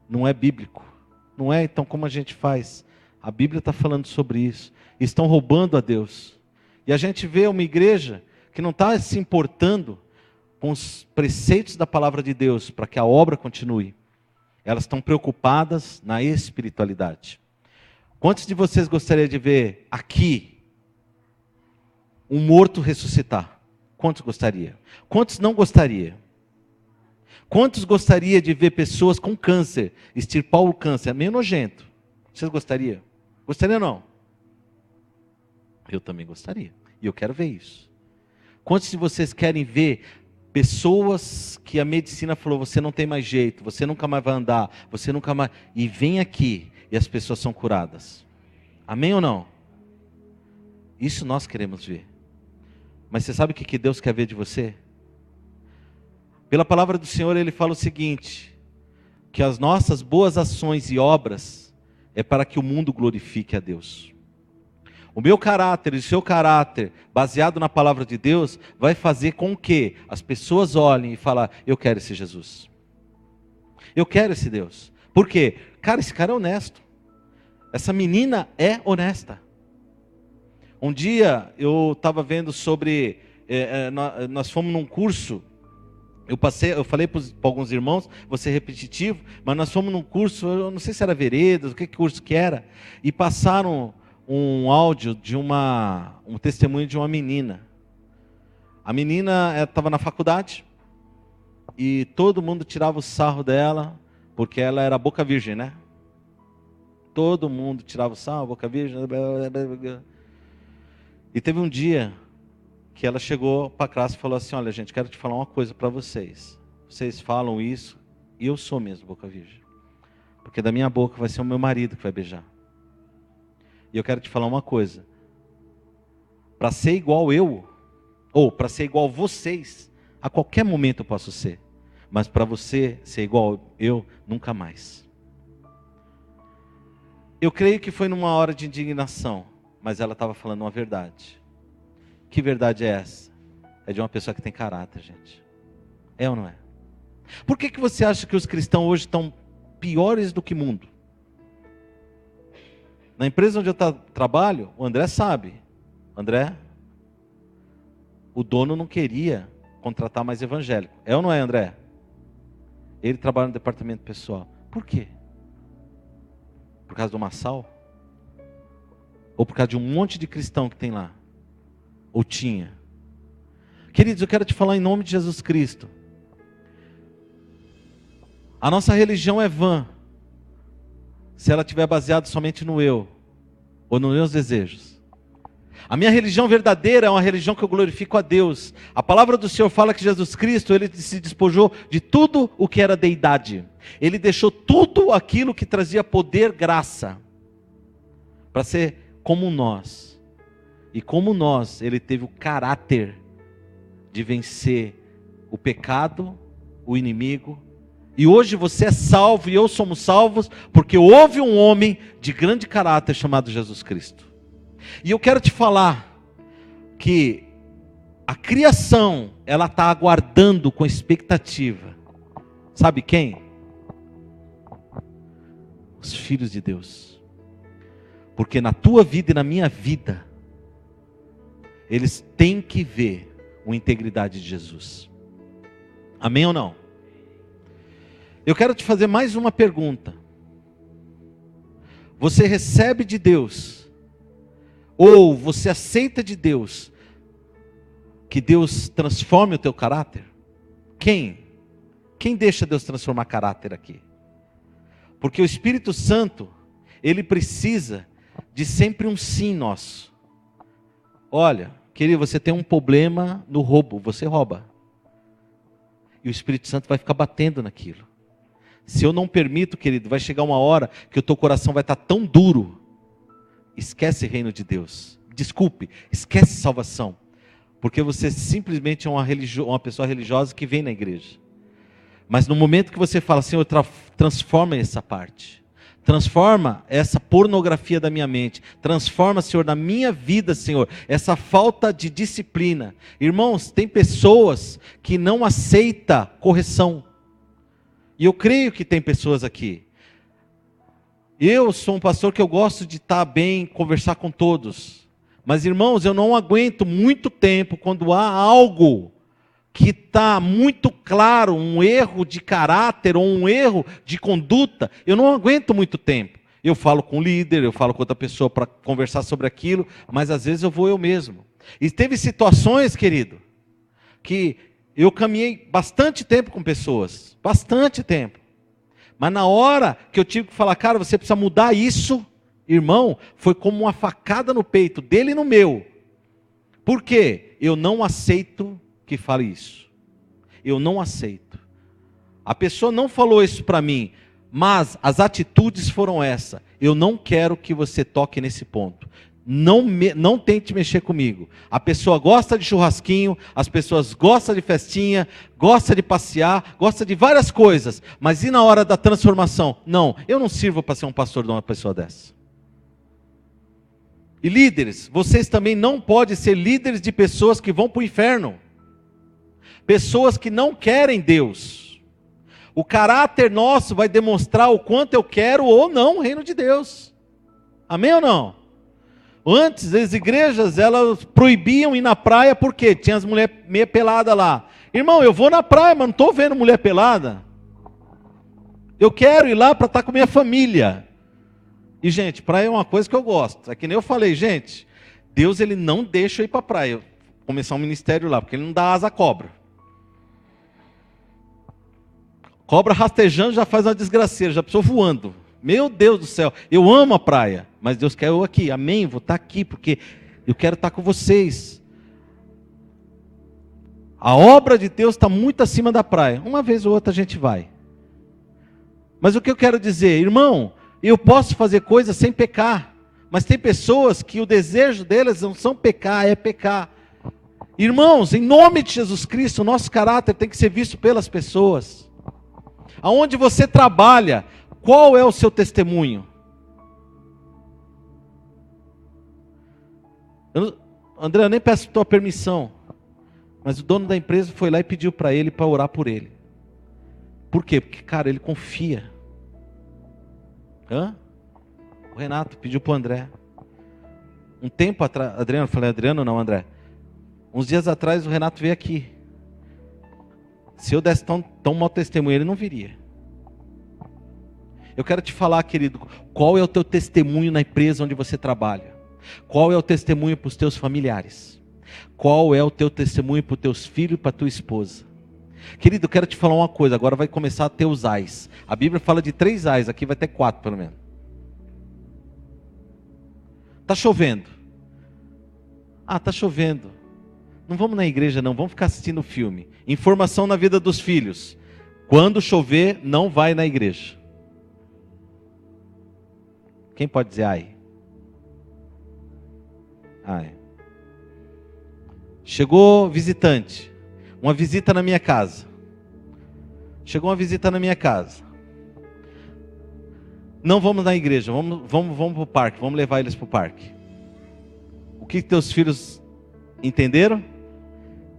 Não é bíblico. Não é, então como a gente faz? A Bíblia está falando sobre isso. Estão roubando a Deus. E a gente vê uma igreja que não está se importando com os preceitos da palavra de Deus para que a obra continue. Elas estão preocupadas na espiritualidade. Quantos de vocês gostariam de ver aqui um morto ressuscitar? Quantos gostaria? Quantos não gostaria? Quantos gostaria de ver pessoas com câncer, extirpar o câncer? É meio nojento. Vocês gostariam? Gostaria ou não? Eu também gostaria. E eu quero ver isso. Quantos de vocês querem ver Pessoas que a medicina falou, você não tem mais jeito, você nunca mais vai andar, você nunca mais... E vem aqui e as pessoas são curadas. Amém ou não? Isso nós queremos ver. Mas você sabe o que Deus quer ver de você? Pela palavra do Senhor, Ele fala o seguinte, que as nossas boas ações e obras é para que o mundo glorifique a Deus. O meu caráter e o seu caráter, baseado na palavra de Deus, vai fazer com que as pessoas olhem e falem, eu quero esse Jesus. Eu quero esse Deus. Por quê? Cara, esse cara é honesto. Essa menina é honesta. Um dia eu estava vendo sobre, nós fomos num curso, eu falei para alguns irmãos, vou ser repetitivo, mas nós fomos num curso, eu não sei se era Veredas, o que curso que era, e passaram um áudio de um testemunho de uma menina. A menina estava na faculdade e todo mundo tirava o sarro dela, porque ela era boca virgem, né? Todo mundo tirava o sarro, boca virgem. E teve um dia que ela chegou para a classe e falou assim, olha gente, quero te falar uma coisa para vocês. Vocês falam isso e eu sou mesmo boca virgem. Porque da minha boca vai ser o meu marido que vai beijar. E eu quero te falar uma coisa. Para ser igual eu, ou para ser igual vocês, a qualquer momento eu posso ser. Mas para você ser igual eu, nunca mais. Eu creio que foi numa hora de indignação, mas ela estava falando uma verdade. Que verdade é essa? É de uma pessoa que tem caráter, gente. É ou não é? Por que você acha que os cristãos hoje estão piores do que o mundo? Na empresa onde eu trabalho, o André sabe. André, o dono não queria contratar mais evangélico. É ou não é, André? Ele trabalha no departamento pessoal. Por quê? Por causa do Massal? Ou por causa de um monte de cristão que tem lá? Ou tinha? Queridos, eu quero te falar em nome de Jesus Cristo. A nossa religião é vã se ela estiver baseada somente no eu, ou nos meus desejos. A minha religião verdadeira é uma religião que eu glorifico a Deus. A palavra do Senhor fala que Jesus Cristo, Ele se despojou de tudo o que era deidade. Ele deixou tudo aquilo que trazia poder, graça, para ser como nós. E como nós, Ele teve o caráter de vencer o pecado, o inimigo. E hoje você é salvo e eu somos salvos porque houve um homem de grande caráter chamado Jesus Cristo. E eu quero te falar que a criação, ela está aguardando com expectativa. Sabe quem? Os filhos de Deus. Porque na tua vida e na minha vida, eles têm que ver a integridade de Jesus. Amém ou não? Eu quero te fazer mais uma pergunta. Você recebe de Deus, ou você aceita de Deus, que Deus transforme o teu caráter? Quem? Quem deixa Deus transformar caráter aqui? Porque o Espírito Santo, ele precisa de sempre um sim nosso. Olha, querido, você tem um problema no roubo, você rouba. E o Espírito Santo vai ficar batendo naquilo. Se eu não permito, querido, vai chegar uma hora que o teu coração vai estar tão duro. Esquece o reino de Deus. Desculpe, esquece salvação. Porque você simplesmente é uma pessoa religiosa que vem na igreja. Mas no momento que você fala, Senhor, transforma essa parte. Transforma essa pornografia da minha mente. Transforma, Senhor, na minha vida, Senhor, essa falta de disciplina. Irmãos, tem pessoas que não aceitam correção. E eu creio que tem pessoas aqui. Eu sou um pastor que eu gosto de estar bem, conversar com todos. Mas irmãos, eu não aguento muito tempo quando há algo que está muito claro, um erro de caráter ou um erro de conduta. Eu não aguento muito tempo. Eu falo com o líder, eu falo com outra pessoa para conversar sobre aquilo, mas às vezes eu vou eu mesmo. E teve situações, querido, que eu caminhei bastante tempo com pessoas, bastante tempo. Mas na hora que eu tive que falar, cara, você precisa mudar isso, irmão, foi como uma facada no peito dele e no meu. Por quê? Eu não aceito que fale isso. eu não aceito. A pessoa não falou isso para mim, mas as atitudes foram essa. Eu não quero que você toque nesse ponto. Não tente mexer comigo. A pessoa gosta de churrasquinho, as pessoas gostam de festinha, gosta de passear, gosta de várias coisas. Mas e na hora da transformação? Não, eu não sirvo para ser um pastor de uma pessoa dessa. E líderes, vocês também não podem ser líderes de pessoas que vão para o inferno. Pessoas que não querem Deus. O caráter nosso vai demonstrar o quanto eu quero ou não o reino de Deus. Amém ou não? Antes, as igrejas, elas proibiam ir na praia, porque tinha as mulheres meio peladas lá. Irmão, eu vou na praia, mas não estou vendo mulher pelada. Eu quero ir lá para estar com minha família. E, gente, praia é uma coisa que eu gosto. É que nem eu falei, gente, Deus ele não deixa eu ir para a praia. Eu vou começar um ministério lá, porque ele não dá asa à cobra. Cobra rastejando já faz uma desgraceira, já precisou voando. Meu Deus do céu, eu amo a praia, mas Deus quer eu aqui, amém, vou estar aqui, porque eu quero estar com vocês. A obra de Deus está muito acima da praia, uma vez ou outra a gente vai. Mas o que eu quero dizer, irmão, eu posso fazer coisas sem pecar, mas tem pessoas que o desejo delas não são pecar, é pecar. Irmãos, em nome de Jesus Cristo, o nosso caráter tem que ser visto pelas pessoas. Aonde você trabalha, qual é o seu testemunho? André, eu nem peço tua permissão, mas o dono da empresa foi lá e pediu para ele para orar por ele. Por quê? Porque, cara, ele confia. O Renato pediu para o André. Um tempo atrás, Adriano, falei Adriano não, André. Uns dias atrás o Renato veio aqui. Se eu desse tão mau testemunho, ele não viria. Eu quero te falar, querido, qual é o teu testemunho na empresa onde você trabalha? Qual é o testemunho para os teus familiares? Qual é o teu testemunho para os teus filhos e para a tua esposa? Querido, eu quero te falar uma coisa, agora vai começar a ter os ais. A Bíblia fala de 3 ais, aqui vai ter 4 pelo menos. Está chovendo. Está chovendo. Não vamos na igreja não, vamos ficar assistindo filme. Informação na vida dos filhos. Quando chover, não vai na igreja. Quem pode dizer ai? Ai. Chegou visitante. Uma visita na minha casa. Chegou uma visita na minha casa. Não vamos na igreja, vamos para o parque, vamos levar eles para o parque. O que teus filhos entenderam?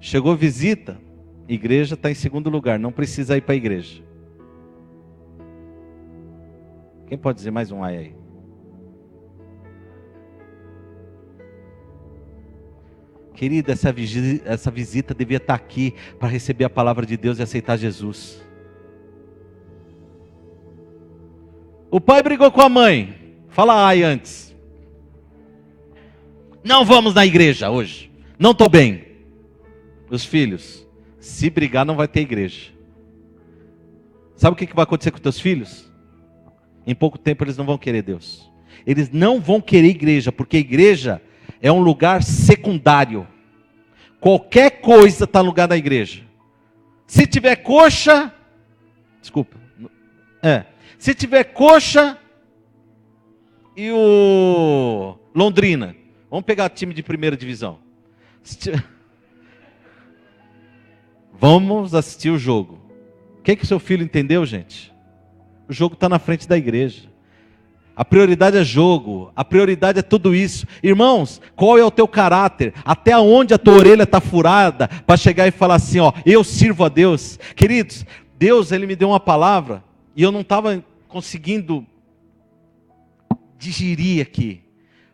Chegou visita, igreja está em segundo lugar, não precisa ir para a igreja. Quem pode dizer mais um ai aí? Querida, essa visita devia estar aqui para receber a palavra de Deus e aceitar Jesus. O pai brigou com a mãe. Fala ai antes. Não vamos na igreja hoje. Não estou bem. Os filhos, se brigar não vai ter igreja. Sabe o que vai acontecer com teus filhos? Em pouco tempo eles não vão querer Deus. Eles não vão querer igreja, porque igreja é um lugar secundário. Qualquer coisa está no lugar da igreja. Se tiver coxa, desculpa. Se tiver coxa e o Londrina, vamos pegar time de primeira divisão. Vamos assistir o jogo. O que seu filho entendeu, gente? O jogo está na frente da igreja. A prioridade é jogo, a prioridade é tudo isso. Irmãos, qual é o teu caráter? Até onde a tua orelha está furada para chegar e falar assim, eu sirvo a Deus. Queridos, Deus ele me deu uma palavra e eu não estava conseguindo digerir aqui.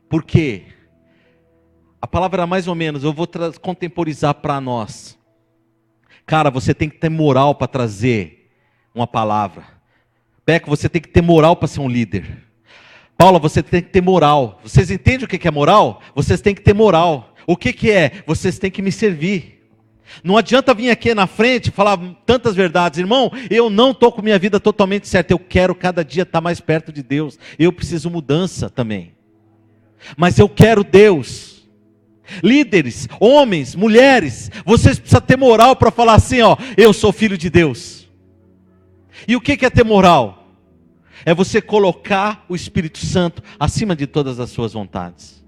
Por quê? A palavra era mais ou menos, eu vou contemporizar para nós. Cara, você tem que ter moral para trazer uma palavra. Beco, você tem que ter moral para ser um líder. Paula, você tem que ter moral. Vocês entendem o que é moral? Vocês têm que ter moral. O que é? Vocês têm que me servir. Não adianta vir aqui na frente e falar tantas verdades. Irmão, eu não estou com minha vida totalmente certa. Eu quero cada dia estar mais perto de Deus. Eu preciso mudança também. Mas eu quero Deus. Líderes, homens, mulheres, vocês precisam ter moral para falar assim, ó, eu sou filho de Deus. E o que é ter moral? É você colocar o Espírito Santo acima de todas as suas vontades.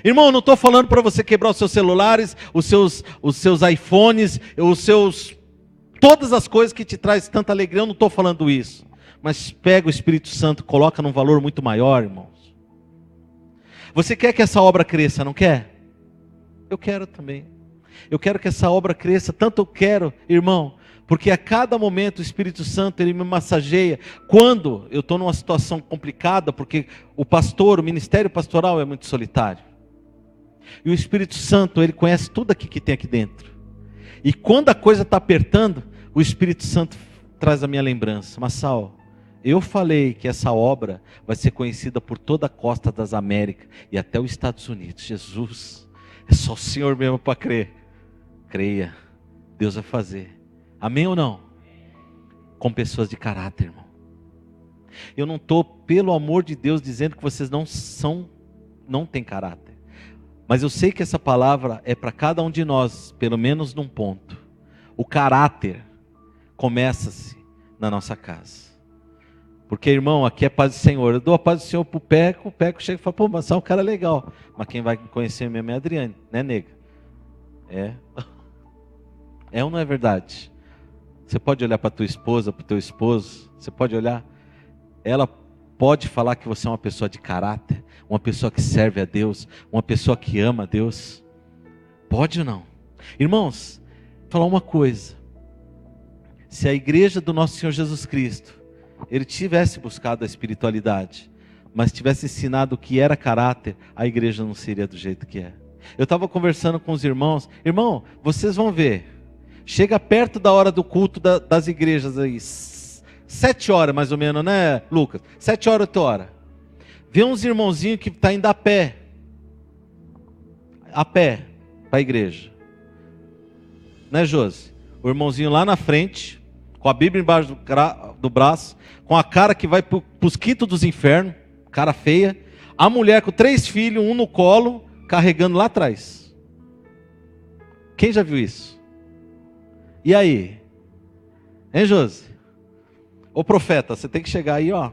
Irmão, eu não estou falando para você quebrar os seus celulares, os seus iPhones, todas as coisas que te trazem tanta alegria, eu não estou falando isso. Mas pega o Espírito Santo, coloca num valor muito maior, irmãos. Você quer que essa obra cresça, não quer? Eu quero também. Eu quero que essa obra cresça, tanto eu quero, irmão, porque a cada momento o Espírito Santo, ele me massageia. Quando eu estou numa situação complicada, porque o ministério pastoral é muito solitário. E o Espírito Santo, ele conhece tudo aqui que tem aqui dentro. E quando a coisa está apertando, o Espírito Santo traz a minha lembrança. Massal, eu falei que essa obra vai ser conhecida por toda a costa das Américas e até os Estados Unidos. Jesus, é só o Senhor mesmo para crer. Creia, Deus vai fazer. Amém ou não? Com pessoas de caráter, irmão. Eu não estou, pelo amor de Deus, dizendo que vocês não têm caráter. Mas eu sei que essa palavra é para cada um de nós, pelo menos num ponto. O caráter começa-se na nossa casa. Porque, irmão, aqui é paz do Senhor. Eu dou a paz do Senhor pro Peco, o Peco chega e fala, pô, mas é um cara legal. Mas quem vai me conhecer mesmo é a Adriane, né, nega? É. É ou não é verdade? Você pode olhar para tua esposa, para o teu esposo, você pode olhar, ela pode falar que você é uma pessoa de caráter, uma pessoa que serve a Deus, uma pessoa que ama a Deus. Pode ou não? Irmãos, vou falar uma coisa. Se a igreja do nosso Senhor Jesus Cristo, ele tivesse buscado a espiritualidade, mas tivesse ensinado o que era caráter, a igreja não seria do jeito que é. Eu estava conversando com os irmãos, irmão, vocês vão ver, chega perto da hora do culto das igrejas aí, 7 horas mais ou menos, né, Lucas? 7 horas, 8 horas. Vê uns irmãozinhos que estão indo a pé para a igreja. Né, Josi? O irmãozinho lá na frente, com a Bíblia embaixo do braço, com a cara que vai para os quintos dos infernos, cara feia. A mulher com 3 filhos, um no colo, carregando lá atrás. Quem já viu isso? E aí? Hein, Josi? Ô profeta, você tem que chegar aí, ó.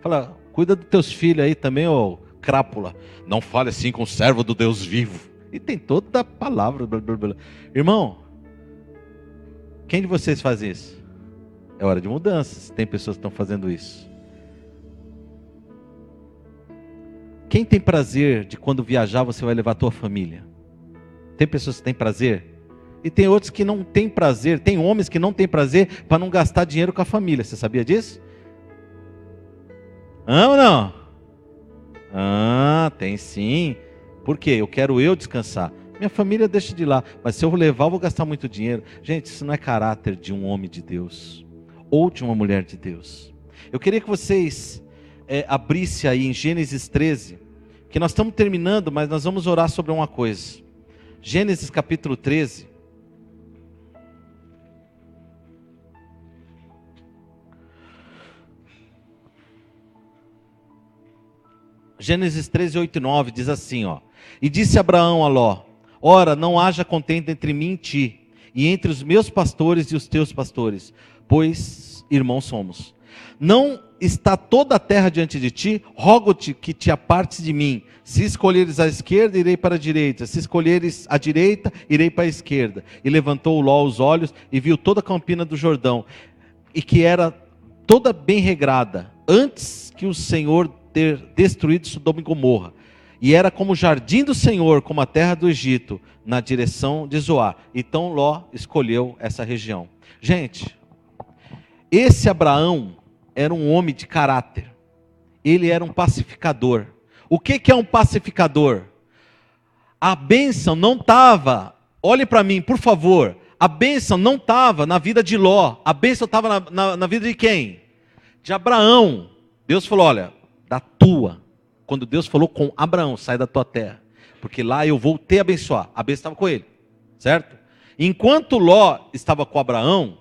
Fala, cuida dos teus filhos aí também, ô crápula. Não fale assim com o servo do Deus vivo. E tem toda a palavra. Blá, blá, blá. Irmão, quem de vocês faz isso? É hora de mudança. Tem pessoas que estão fazendo isso. Quem tem prazer de quando viajar você vai levar a tua família? Tem pessoas que têm prazer? E tem outros que não têm prazer. Tem homens que não têm prazer para não gastar dinheiro com a família. Você sabia disso? Ou não? Tem sim. Por quê? Eu quero descansar. Minha família deixa de ir lá. Mas se eu levar, eu vou gastar muito dinheiro. Gente, isso não é caráter de um homem de Deus. Ou de uma mulher de Deus. Eu queria que vocês abrissem aí em Gênesis 13. Que nós estamos terminando, mas nós vamos orar sobre uma coisa. Gênesis capítulo 13. Gênesis 13, 8 e 9 diz assim, ó. E disse Abraão a Ló, ora, não haja contenda entre mim e ti, e entre os meus pastores e os teus pastores, pois irmãos somos. Não está toda a terra diante de ti, rogo-te que te apartes de mim. Se escolheres a esquerda, irei para a direita. Se escolheres a direita, irei para a esquerda. E levantou Ló os olhos e viu toda a campina do Jordão, e que era toda bem regrada, antes que o Senhor ter destruído Sodoma e Gomorra. E era como o jardim do Senhor, como a terra do Egito, na direção de Zoar. Então Ló escolheu essa região. Gente, esse Abraão era um homem de caráter. Ele era um pacificador. O que é um pacificador? A bênção não estava, olhe para mim, por favor, a bênção não estava na vida de Ló, a bênção estava na vida de quem? De Abraão. Deus falou, olha, da tua. Quando Deus falou com Abraão, sai da tua terra, porque lá eu vou te abençoar. A bênção estava com ele, certo? Enquanto Ló estava com Abraão,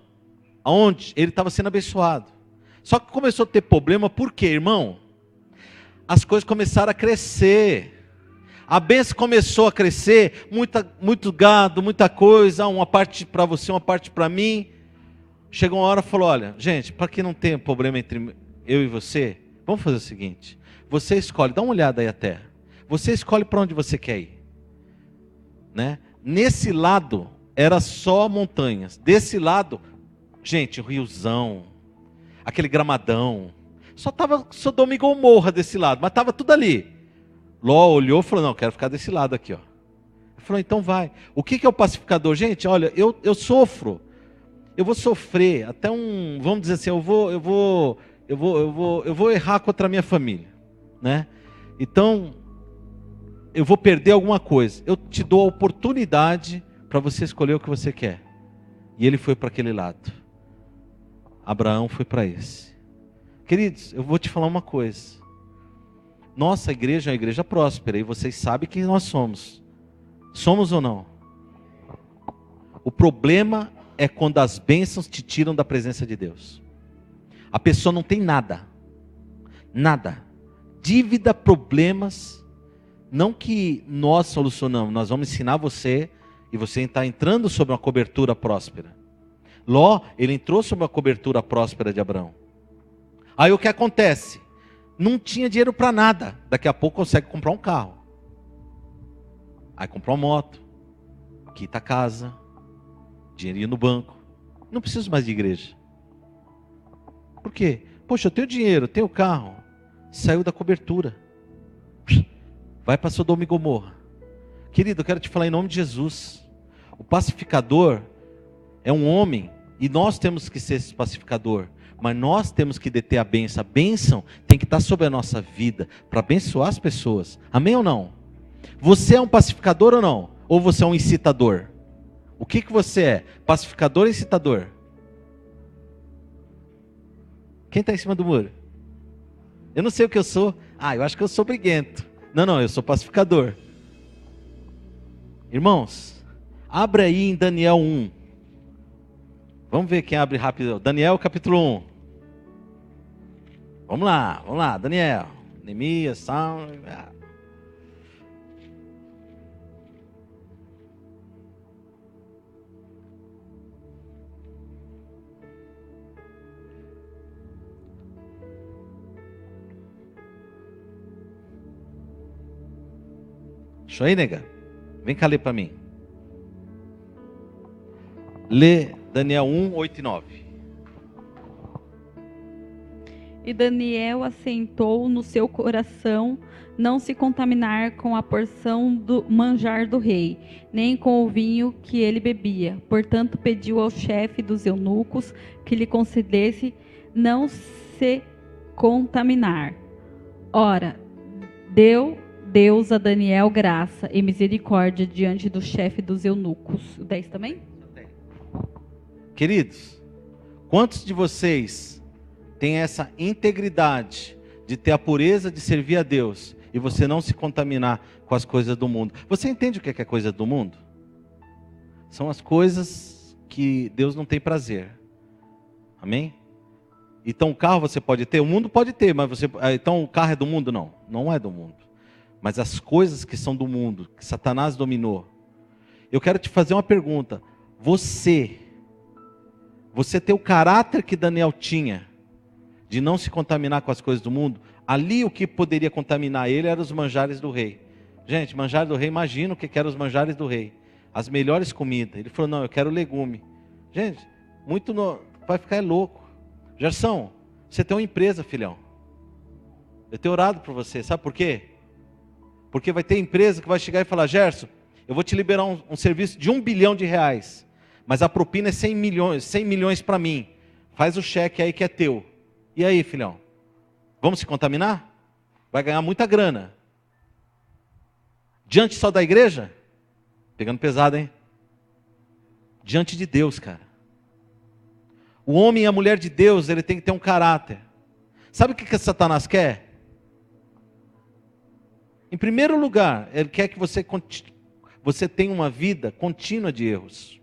aonde? Ele estava sendo abençoado. Só que começou a ter problema, por quê, irmão? As coisas começaram a crescer. A bênção começou a crescer, muito gado, muita coisa, uma parte para você, uma parte para mim. Chegou uma hora e falou, olha, gente, para que não tenha problema entre eu e você, vamos fazer o seguinte, você escolhe, dá uma olhada aí a terra, você escolhe para onde você quer ir. Né? Nesse lado, era só montanhas, desse lado, gente, o riozão, aquele gramadão, só estava Sodoma e Gomorra desse lado, mas estava tudo ali. Ló olhou e falou, não, quero ficar desse lado aqui, ó. Ele falou, então vai. O que é o pacificador? Gente, olha, eu sofro. Eu vou sofrer até vamos dizer assim, eu vou errar contra a minha família, né? Então, eu vou perder alguma coisa. Eu te dou a oportunidade para você escolher o que você quer. E ele foi para aquele lado. Abraão foi para esse. Queridos, eu vou te falar uma coisa. Nossa igreja é uma igreja próspera e vocês sabem quem nós somos. Somos ou não? O problema é quando as bênçãos te tiram da presença de Deus. A pessoa não tem nada. Nada. Dívida, problemas. Não que nós solucionamos. Nós vamos ensinar você e você está entrando sob uma cobertura próspera. Ló, ele entrou sob uma cobertura próspera de Abraão. Aí o que acontece? Não tinha dinheiro para nada. Daqui a pouco consegue comprar um carro. Aí compra uma moto. Quita a casa. Dinheirinho no banco. Não preciso mais de igreja. Por quê? Poxa, eu tenho dinheiro, eu tenho carro. Saiu da cobertura. Vai para Sodoma e Gomorra. Querido, eu quero te falar em nome de Jesus. O pacificador é um homem. E nós temos que ser esse pacificador. Mas nós temos que deter a bênção. A bênção tem que estar sobre a nossa vida para abençoar as pessoas. Amém ou não? Você é um pacificador ou não? Ou você é um incitador? O que você é? Pacificador ou incitador? Quem está em cima do muro? Eu não sei o que eu sou. Eu acho que eu sou briguento. Não, eu sou pacificador. Irmãos, abre aí em Daniel 1. Vamos ver quem abre rápido. Daniel capítulo 1. Vamos lá, Daniel. Neemias, Salmo. Deixa aí, nega. Vem cá ler para mim. Lê Daniel 1, 8 e 9. E Daniel assentou no seu coração não se contaminar com a porção do manjar do rei, nem com o vinho que ele bebia. Portanto, pediu ao chefe dos eunucos que lhe concedesse não se contaminar. Ora, deu Deus a Daniel graça e misericórdia diante do chefe dos eunucos. O 10 também? Queridos, quantos de vocês têm essa integridade de ter a pureza de servir a Deus e você não se contaminar com as coisas do mundo? Você entende o que é coisa do mundo? São as coisas que Deus não tem prazer. Amém? Então o carro você pode ter, o mundo pode ter, mas então o carro é do mundo? Não, não é do mundo. Mas as coisas que são do mundo, que Satanás dominou. Eu quero te fazer uma pergunta. Você tem o caráter que Daniel tinha, de não se contaminar com as coisas do mundo? Ali o que poderia contaminar ele eram os manjares do rei. Gente, manjares do rei, imagina o que eram os manjares do rei. As melhores comidas. Ele falou, não, eu quero legume. Gente, vai ficar louco. Gerson, você tem uma empresa, filhão. Eu tenho orado por você, sabe por quê? Porque vai ter empresa que vai chegar e falar, Gerson, eu vou te liberar um serviço de R$1 bilhão, mas a propina é 100 milhões para mim. Faz o cheque aí que é teu. E aí, filhão? Vamos se contaminar? Vai ganhar muita grana. Diante só da igreja? Pegando pesado, hein? Diante de Deus, cara. O homem e a mulher de Deus, ele tem que ter um caráter. Sabe o que Satanás quer? Em primeiro lugar, ele quer que você tenha uma vida contínua de erros.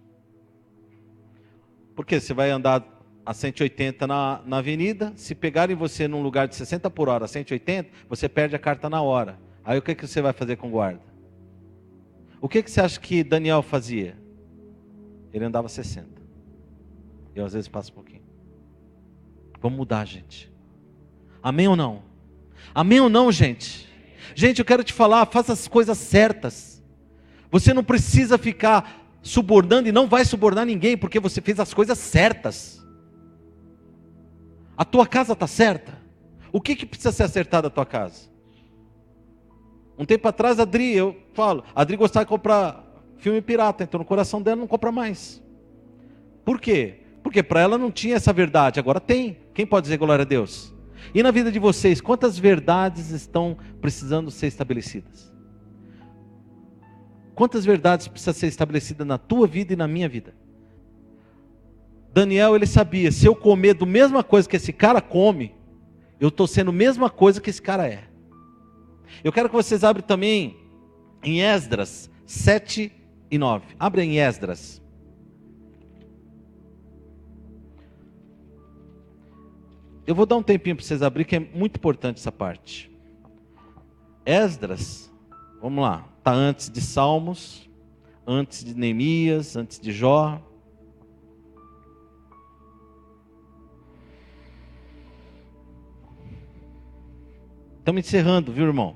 Porque você vai andar a 180 na avenida, se pegarem você num lugar de 60 por hora, 180, você perde a carta na hora. Aí o que você vai fazer com o guarda? O que você acha que Daniel fazia? Ele andava 60. Eu às vezes passo um pouquinho. Vamos mudar, gente. Amém ou não? Amém ou não, gente? Gente, eu quero te falar, faça as coisas certas. Você não precisa ficar subornando e não vai subornar ninguém, porque você fez as coisas certas. A tua casa está certa? O que precisa ser acertado na tua casa? Um tempo atrás, a Adri gostava de comprar filme pirata, então no coração dela não compra mais. Por quê? Porque para ela não tinha essa verdade, agora tem. Quem pode dizer glória a Deus? E na vida de vocês, quantas verdades estão precisando ser estabelecidas? Quantas verdades precisam ser estabelecidas na tua vida e na minha vida? Daniel, ele sabia, se eu comer do mesma coisa que esse cara come, eu estou sendo a mesma coisa que esse cara é. Eu quero que vocês abrem também em Esdras 7 e 9. Abre em Esdras. Eu vou dar um tempinho para vocês abrir, que é muito importante essa parte. Esdras, vamos lá, está antes de Salmos, antes de Neemias, antes de Jó. Estamos encerrando, viu, irmão?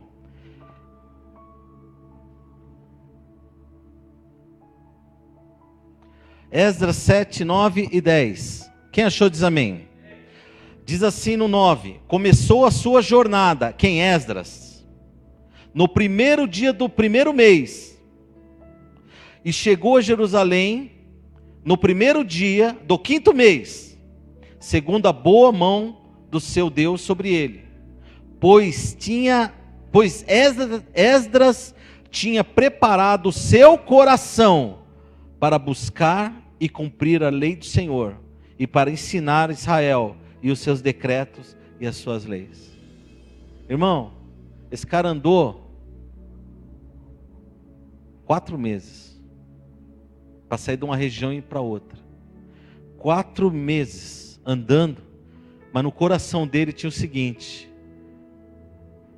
Esdras 7, 9 e 10. Quem achou diz amém. Diz assim no 9: começou a sua jornada, quem? Esdras, no primeiro dia do primeiro mês, e chegou a Jerusalém no primeiro dia do quinto mês, segundo a boa mão do seu Deus sobre ele, pois Esdras tinha preparado o seu coração para buscar e cumprir a lei do Senhor, e para ensinar Israel e os seus decretos e as suas leis. Irmão, esse cara andou 4 meses para sair de uma região e ir para outra. 4 meses andando, mas no coração dele tinha o seguinte: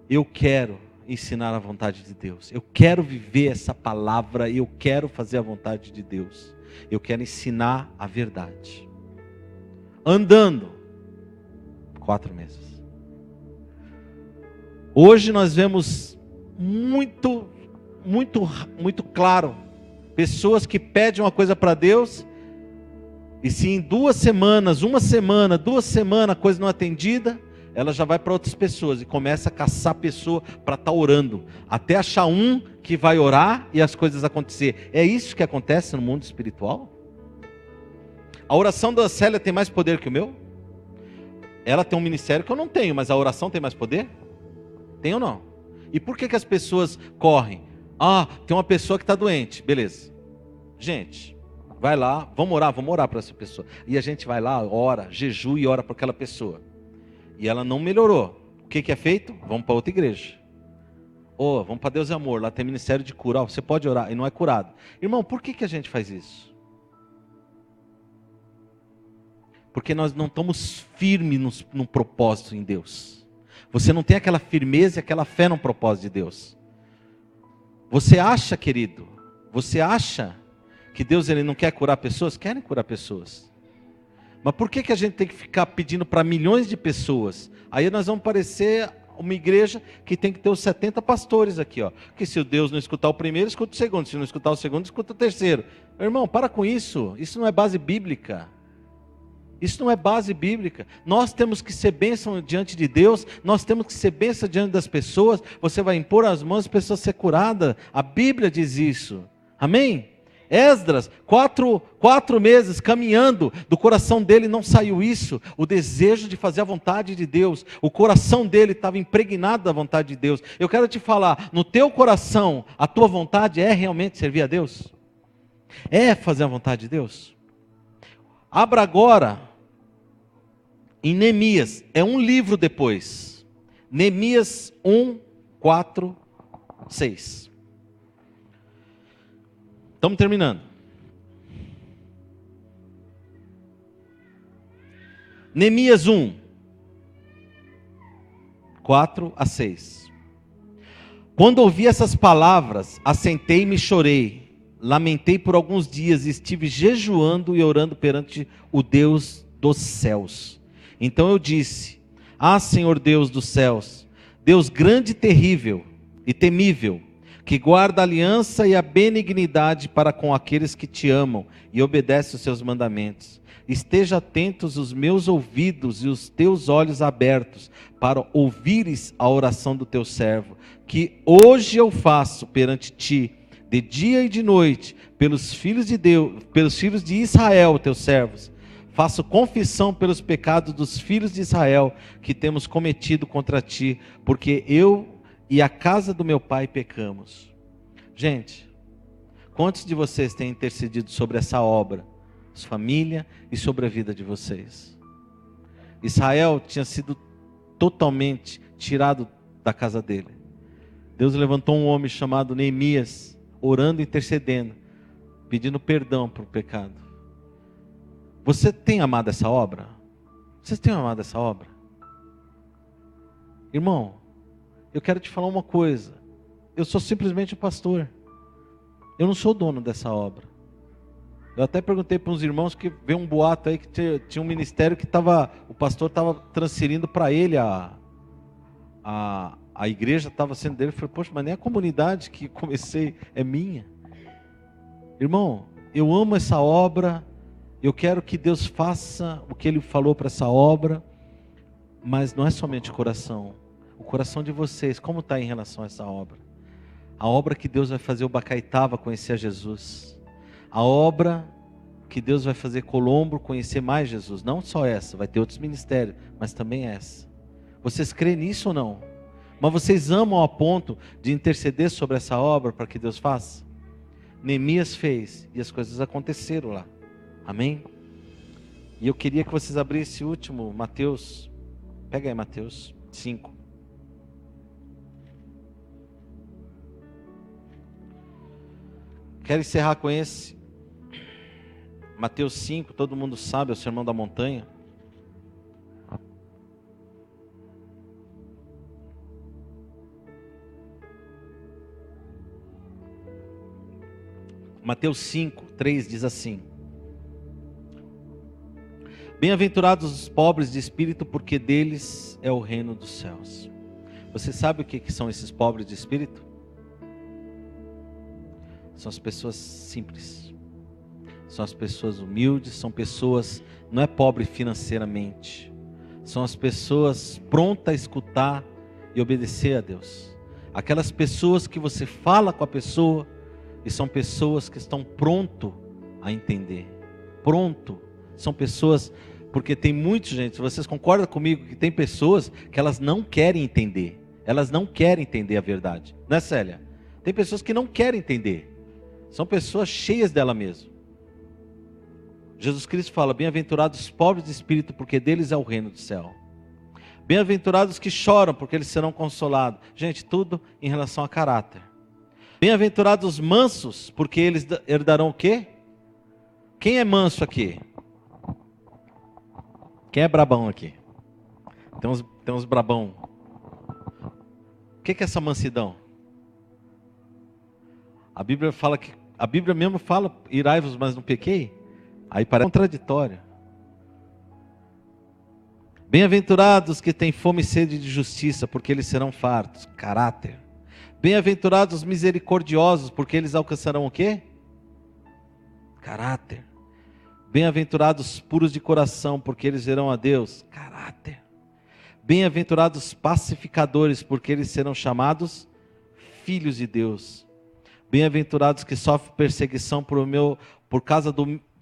eu quero ensinar a vontade de Deus, eu quero viver essa palavra, eu quero fazer a vontade de Deus, eu quero ensinar a verdade. Andando 4 meses. Hoje nós vemos muito claro pessoas que pedem uma coisa para Deus, e se em 2 semanas, 1 semana, 2 semanas a coisa não é atendida, ela já vai para outras pessoas e começa a caçar a pessoa para estar orando, até achar um que vai orar e as coisas acontecer. É isso que acontece no mundo espiritual? A oração da Célia tem mais poder que o meu? Ela tem um ministério que eu não tenho, mas a oração tem mais poder? Tem ou não? E por que as pessoas correm? Ah, tem uma pessoa que está doente, beleza. Gente, vai lá, vamos orar para essa pessoa. E a gente vai lá, ora, jejua e ora para aquela pessoa. E ela não melhorou. O que é feito? Vamos para outra igreja. Vamos para Deus e Amor, lá tem ministério de cura. Você pode orar e não é curado. Irmão, por que a gente faz isso? Porque nós não estamos firmes no propósito em Deus. Você não tem aquela firmeza e aquela fé no propósito de Deus. Você acha, querido, que Deus ele não quer curar pessoas? Querem curar pessoas. Mas por que a gente tem que ficar pedindo para milhões de pessoas? Aí nós vamos parecer uma igreja que tem que ter os 70 pastores aqui, ó. Que se o Deus não escutar o primeiro, escuta o segundo. Se não escutar o segundo, escuta o terceiro. Meu irmão, para com isso. Isso não é base bíblica. Isso não é base bíblica. Nós temos que ser bênção diante de Deus. Nós temos que ser bênção diante das pessoas. Você vai impor as mãos, as pessoas ser curadas. A Bíblia diz isso. Amém? Esdras, 4 meses caminhando, do coração dele não saiu isso, o desejo de fazer a vontade de Deus. O coração dele estava impregnado da vontade de Deus. Eu quero te falar, no teu coração, a tua vontade é realmente servir a Deus? É fazer a vontade de Deus? Abra agora em Neemias, é um livro depois. Neemias 1, 4, 6. Estamos terminando. Neemias 1, 4 a 6. Quando ouvi essas palavras, assentei-me e chorei. Lamentei por alguns dias e estive jejuando e orando perante o Deus dos céus. Então eu disse: Ah, Senhor Deus dos céus, Deus grande e terrível e temível, que guarda a aliança e a benignidade para com aqueles que te amam e obedecem os seus mandamentos. Esteja atentos os meus ouvidos e os teus olhos abertos para ouvires a oração do teu servo, que hoje eu faço perante ti, de dia e de noite, pelos filhos de Deus, pelos filhos de Israel, teus servos. Faço confissão pelos pecados dos filhos de Israel que temos cometido contra ti, porque eu e a casa do meu pai pecamos. Gente, quantos de vocês têm intercedido sobre essa obra, sua família e sobre a vida de vocês? Israel tinha sido totalmente tirado da casa dele. Deus levantou um homem chamado Neemias, orando e intercedendo, pedindo perdão por pecado. Você tem amado essa obra? Vocês têm amado essa obra? Irmão, eu quero te falar uma coisa. Eu sou simplesmente o pastor. Eu não sou dono dessa obra. Eu até perguntei para uns irmãos que veio um boato aí que tinha um ministério que o pastor estava transferindo para ele a igreja estava sendo dele. Eu falei: poxa, mas nem a comunidade que comecei é minha. Irmão, eu amo essa obra. Eu quero que Deus faça o que Ele falou para essa obra. Mas não é somente o coração. O coração de vocês, como está em relação a essa obra? A obra que Deus vai fazer o Bacaitava conhecer a Jesus. A obra que Deus vai fazer Colombo conhecer mais Jesus. Não só essa, vai ter outros ministérios, mas também essa. Vocês creem nisso ou não? Mas vocês amam ao ponto de interceder sobre essa obra para que Deus faça? Neemias fez e as coisas aconteceram lá. Amém? E eu queria que vocês abrissem o último, Mateus. Pega aí Mateus 5. Quero encerrar com esse. Mateus 5, todo mundo sabe, é o Sermão da Montanha. Mateus 5, 3 diz assim: Bem-aventurados os pobres de espírito, porque deles é o reino dos céus. Você sabe o que são esses pobres de espírito? São as pessoas simples, são as pessoas humildes, são pessoas, não é pobre financeiramente, são as pessoas prontas a escutar e obedecer a Deus. Aquelas pessoas que você fala com a pessoa e são pessoas que estão pronto a entender. Pronto, são pessoas, porque tem muita gente, vocês concordam comigo que tem pessoas que elas não querem entender, elas não querem entender a verdade, não é, Célia? Tem pessoas que não querem entender. São pessoas cheias dela mesma. Jesus Cristo fala: bem-aventurados os pobres de espírito, porque deles é o reino do céu. Bem-aventurados que choram, porque eles serão consolados. Gente, tudo em relação a caráter. Bem-aventurados os mansos, porque eles herdarão o quê? Quem é manso aqui? Quem é brabão aqui? Tem uns brabão. O que é essa mansidão? A Bíblia mesmo fala: irai-vos, mas não pequei. Aí parece contraditório. Bem-aventurados que têm fome e sede de justiça, porque eles serão fartos. Caráter. Bem-aventurados os misericordiosos, porque eles alcançarão o quê? Caráter. Bem-aventurados os puros de coração, porque eles verão a Deus. Caráter. Bem-aventurados os pacificadores, porque eles serão chamados filhos de Deus. Bem-aventurados que sofrem perseguição por causa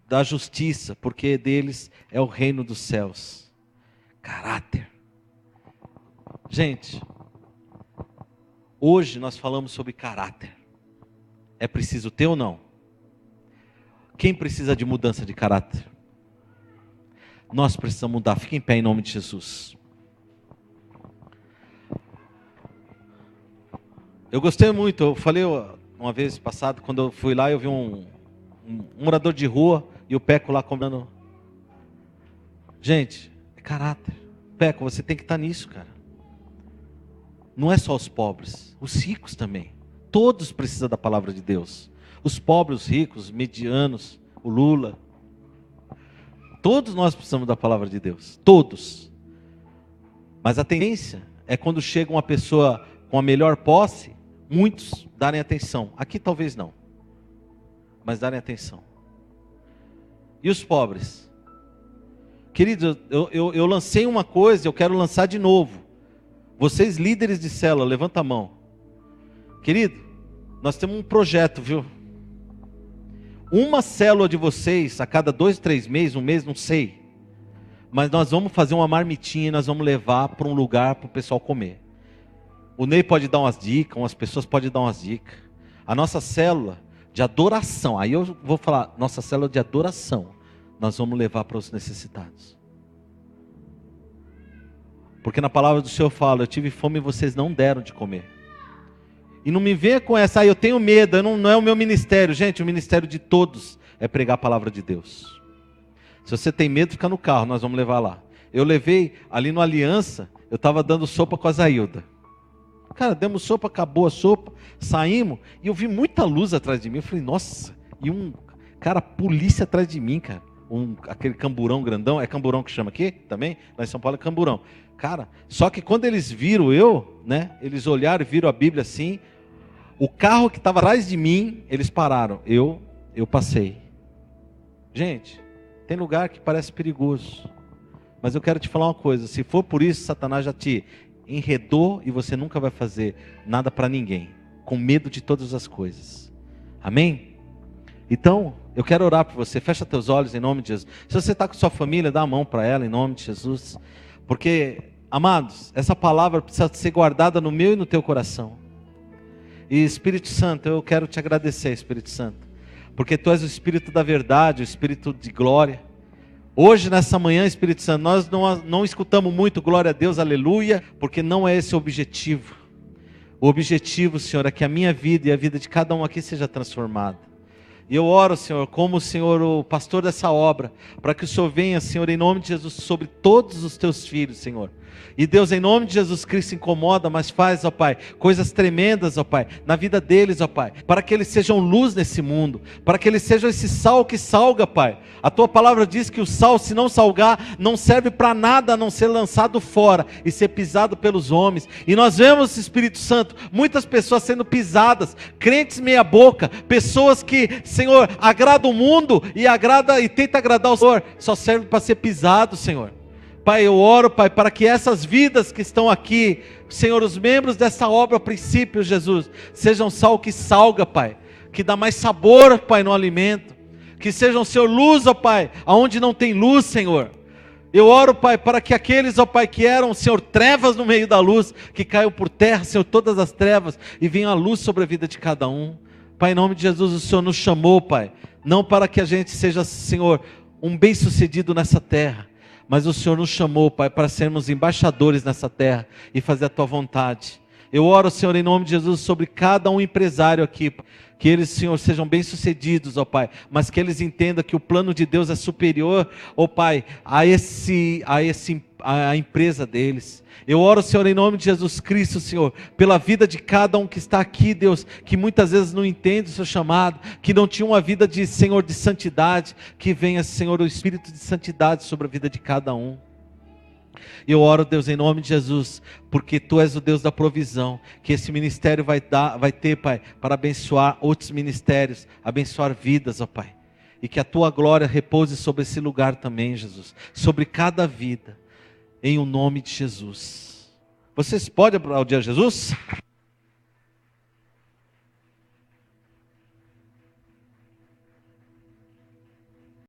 da justiça, porque deles é o reino dos céus. Caráter. Gente, hoje nós falamos sobre caráter. É preciso ter ou não? Quem precisa de mudança de caráter? Nós precisamos mudar. Fique em pé em nome de Jesus. Eu gostei muito, eu falei uma vez passada, quando eu fui lá, eu vi um morador de rua e o Peco lá comendo. Gente, é caráter. Peco, você tem que estar nisso, cara. não é só os pobres, os ricos também. Todos precisam da palavra de Deus. Os pobres, os ricos, os medianos, o Lula. Todos nós precisamos da palavra de Deus. Todos. Mas a tendência é quando chega uma pessoa com a melhor posse, muitos darem atenção. Aqui talvez não. Mas darem atenção. E os pobres? Queridos, eu lancei uma coisa, eu quero lançar de novo. Vocês líderes de célula, levanta a mão. Querido, nós temos um projeto, viu? Uma célula de vocês, a cada 2, 3 meses, um mês, não sei. Mas nós vamos fazer uma marmitinha e nós vamos levar para um lugar para o pessoal comer. O Ney pode dar umas dicas, umas pessoas podem dar umas dicas. A nossa célula de adoração, aí eu vou falar, nossa célula de adoração, nós vamos levar para os necessitados. Porque na palavra do Senhor fala, eu tive fome e vocês não deram de comer. E não me venha com essa, eu tenho medo, não é o meu ministério. Gente, o ministério de todos é pregar a palavra de Deus. Se você tem medo, fica no carro, nós vamos levar lá. Eu levei ali no Aliança, eu estava dando sopa com a Zailda. Cara, demos sopa, acabou a sopa, saímos, e eu vi muita luz atrás de mim. Eu falei, nossa, e polícia atrás de mim, cara. Aquele camburão grandão, é camburão que chama aqui também? Lá em São Paulo é camburão. Cara, só que quando eles viram eles olharam e viram a Bíblia assim, o carro que estava atrás de mim, eles pararam, eu passei. Gente, tem lugar que parece perigoso, mas eu quero te falar uma coisa, se for por isso, Satanás já te enredou e você nunca vai fazer nada para ninguém, com medo de todas as coisas, amém? Então, eu quero orar por você, fecha teus olhos em nome de Jesus. Se você está com sua família, dá a mão para ela em nome de Jesus, porque, amados, essa palavra precisa ser guardada no meu e no teu coração. E Espírito Santo, eu quero te agradecer, Espírito Santo, porque Tu és o Espírito da verdade, o Espírito de glória. Hoje, nessa manhã, Espírito Santo, nós não escutamos muito glória a Deus, aleluia, porque não é esse o objetivo. O objetivo, Senhor, é que a minha vida e a vida de cada um aqui seja transformada. E eu oro, Senhor, como o Senhor, o pastor dessa obra, para que o Senhor venha, Senhor, em nome de Jesus, sobre todos os Teus filhos, Senhor. E Deus, em nome de Jesus Cristo, incomoda, mas faz, ó Pai, coisas tremendas, ó Pai, na vida deles, ó Pai, para que eles sejam luz nesse mundo, para que eles sejam esse sal que salga, Pai. A Tua palavra diz que o sal, se não salgar, não serve para nada a não ser lançado fora e ser pisado pelos homens. E nós vemos, Espírito Santo, muitas pessoas sendo pisadas, crentes meia boca, pessoas que, Senhor, agradam o mundo e tenta agradar o Senhor, só serve para ser pisado, Senhor. Pai, eu oro, Pai, para que essas vidas que estão aqui, Senhor, os membros dessa obra, a princípio, Jesus, sejam sal que salga, Pai, que dá mais sabor, Pai, no alimento, que sejam, Senhor, luz, ó Pai, aonde não tem luz, Senhor. Eu oro, Pai, para que aqueles, ó Pai, que eram, Senhor, trevas no meio da luz, que caiam por terra, Senhor, todas as trevas, e venha a luz sobre a vida de cada um. Pai, em nome de Jesus, o Senhor nos chamou, Pai, não para que a gente seja, Senhor, um bem-sucedido nessa terra, mas o Senhor nos chamou, Pai, para sermos embaixadores nessa terra e fazer a Tua vontade. Eu oro, Senhor, em nome de Jesus, sobre cada um empresário aqui, que eles, Senhor, sejam bem-sucedidos, ó Pai, mas que eles entendam que o plano de Deus é superior, ó Pai, a empresa deles. Eu oro, Senhor, em nome de Jesus Cristo, Senhor, pela vida de cada um que está aqui, Deus, que muitas vezes não entende o seu chamado, que não tinha uma vida de, Senhor, de santidade, que venha, Senhor, o Espírito de santidade sobre a vida de cada um. Eu oro, Deus, em nome de Jesus, porque Tu és o Deus da provisão, que esse ministério vai ter, Pai, para abençoar outros ministérios, abençoar vidas, ó Pai, e que a Tua glória repouse sobre esse lugar também, Jesus, sobre cada vida, em o nome de Jesus. Vocês podem aplaudir a Jesus?